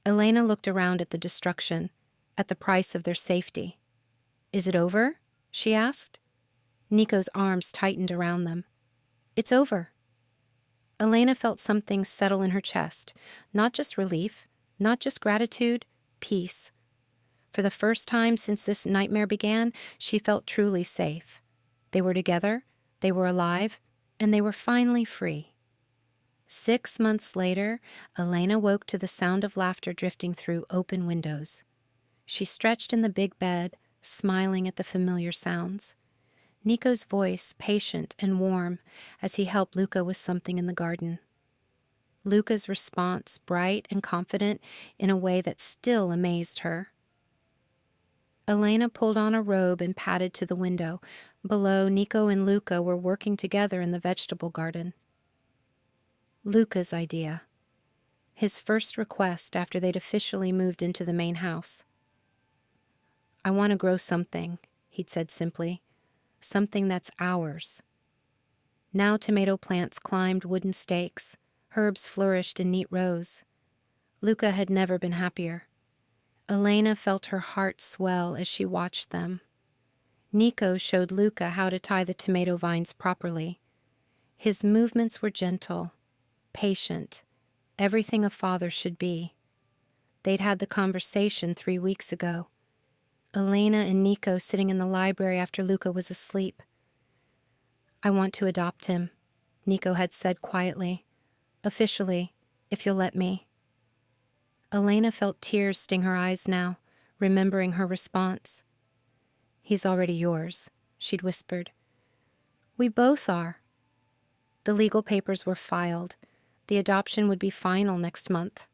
Speaker 1: Elena looked around at the destruction, at the price of their safety. "Is it over?" she asked. Nico's arms tightened around them. "It's over." Elena felt something settle in her chest. Not just relief, not just gratitude, peace. For the first time since this nightmare began, she felt truly safe. They were together, they were alive, and they were finally free. 6 months later, Elena woke to the sound of laughter drifting through open windows. She stretched in the big bed, smiling at the familiar sounds. Nico's voice, patient and warm, as he helped Luca with something in the garden. Luca's response, bright and confident in a way that still amazed her. Elena pulled on a robe and padded to the window. Below, Nico and Luca were working together in the vegetable garden. Luca's idea. His first request after they'd officially moved into the main house. "I want to grow something," he'd said simply. "Something that's ours." Now tomato plants climbed wooden stakes. Herbs flourished in neat rows. Luca had never been happier. Elena felt her heart swell as she watched them. Nico showed Luca how to tie the tomato vines properly. His movements were gentle, patient, everything a father should be. They'd had the conversation 3 weeks ago. Elena and Nico sitting in the library after Luca was asleep. "I want to adopt him," Nico had said quietly. "Officially, if you'll let me." Elena felt tears sting her eyes now, remembering her response. "He's already yours," she'd whispered. "We both are." The legal papers were filed. The adoption would be final next month.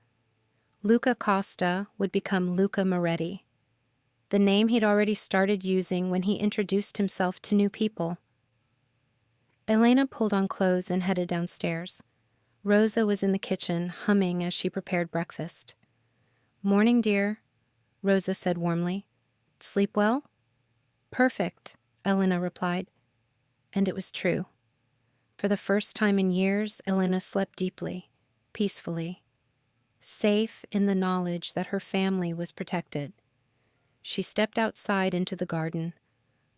Speaker 1: Elena Costa would become Nico Moretti, the name he'd already started using when he introduced himself to new people. Elena pulled on clothes and headed downstairs. Rosa was in the kitchen, humming as she prepared breakfast. "Morning, dear," Rosa said warmly. "Sleep well?" "Perfect," Elena replied. And it was true. For the first time in years, Elena slept deeply, peacefully, safe in the knowledge that her family was protected. She stepped outside into the garden.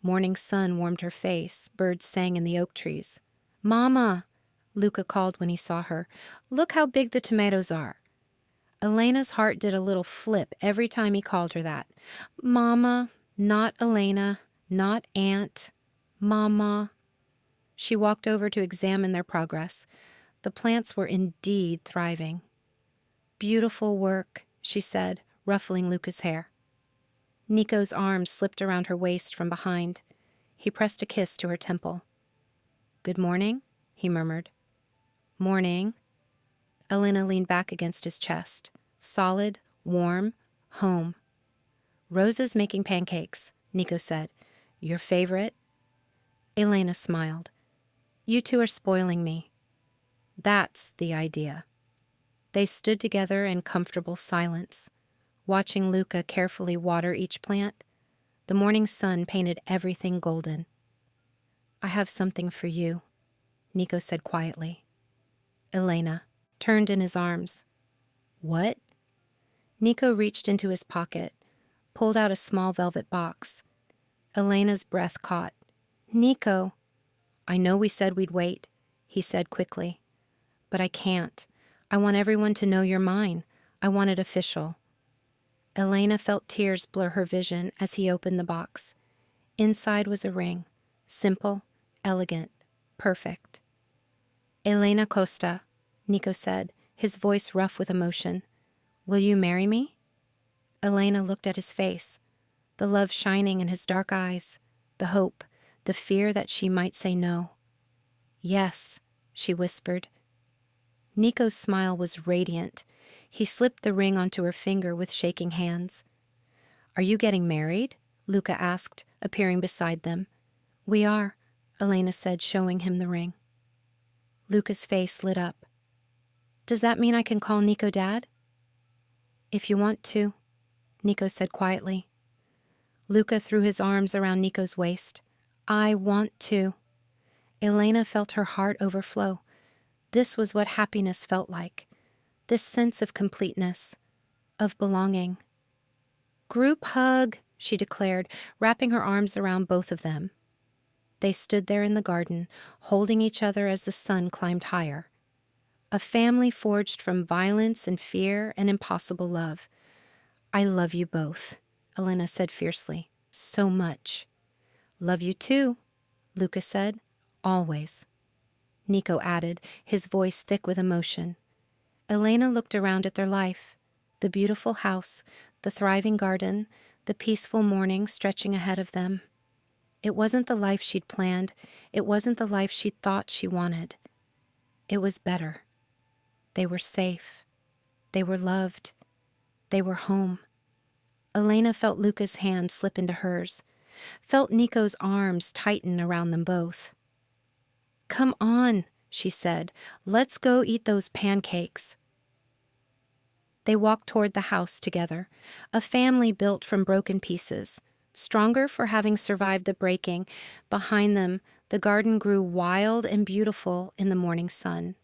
Speaker 1: Morning sun warmed her face. Birds sang in the oak trees. "Mama," Luca called when he saw her. "Look how big the tomatoes are." Elena's heart did a little flip every time he called her that. "Mama," not Elena, not Aunt. "Mama." She walked over to examine their progress. The plants were indeed thriving. "Beautiful work," she said, ruffling Luca's hair. Nico's arms slipped around her waist from behind. He pressed a kiss to her temple. "Good morning," he murmured. "Morning." Elena leaned back against his chest. Solid, warm, home. "Rosa's making pancakes," Nico said. "Your favorite?" Elena smiled. "You two are spoiling me." That's the idea. They stood together in comfortable silence, watching Luca carefully water each plant. The morning sun painted everything golden. "I have something for you," Nico said quietly. Elena turned in his arms. "What?" Nico reached into his pocket, pulled out a small velvet box. Elena's breath caught. "Nico." "I know we said we'd wait," he said quickly. "But I can't. I want everyone to know you're mine. I want it official." Elena felt tears blur her vision as he opened the box. Inside was a ring. Simple, elegant, perfect. "Elena Costa," Nico said, his voice rough with emotion. "Will you marry me?" Elena looked at his face. the love shining in his dark eyes, the hope, the fear that she might say no. "Yes," she whispered. Nico's smile was radiant. He slipped the ring onto her finger with shaking hands. "Are you getting married?" Luca asked, appearing beside them. "We are," Elena said, showing him the ring. Luca's face lit up. "Does that mean I can call Nico Dad?" "If you want to," Nico said quietly. Luca threw his arms around Nico's waist. "I want to." Elena felt her heart overflow. This was what happiness felt like. This sense of completeness, of belonging. "Group hug," she declared, wrapping her arms around both of them. They stood there in the garden, holding each other as the sun climbed higher. A family forged from violence and fear and impossible love. "I love you both," Elena said fiercely. "So much." "Love you too," Luca said. "Always," Nico added, his voice thick with emotion. Elena looked around at their life. The beautiful house, the thriving garden, the peaceful morning stretching ahead of them. It wasn't the life she'd planned. It wasn't the life she thought she wanted. It was better. They were safe. They were loved. They were home. Elena felt Luca's hand slip into hers, felt Nico's arms tighten around them both. "Come on," she said. "Let's go eat those pancakes." They walked toward the house together, a family built from broken pieces, stronger for having survived the breaking. Behind them, the garden grew wild and beautiful in the morning sun.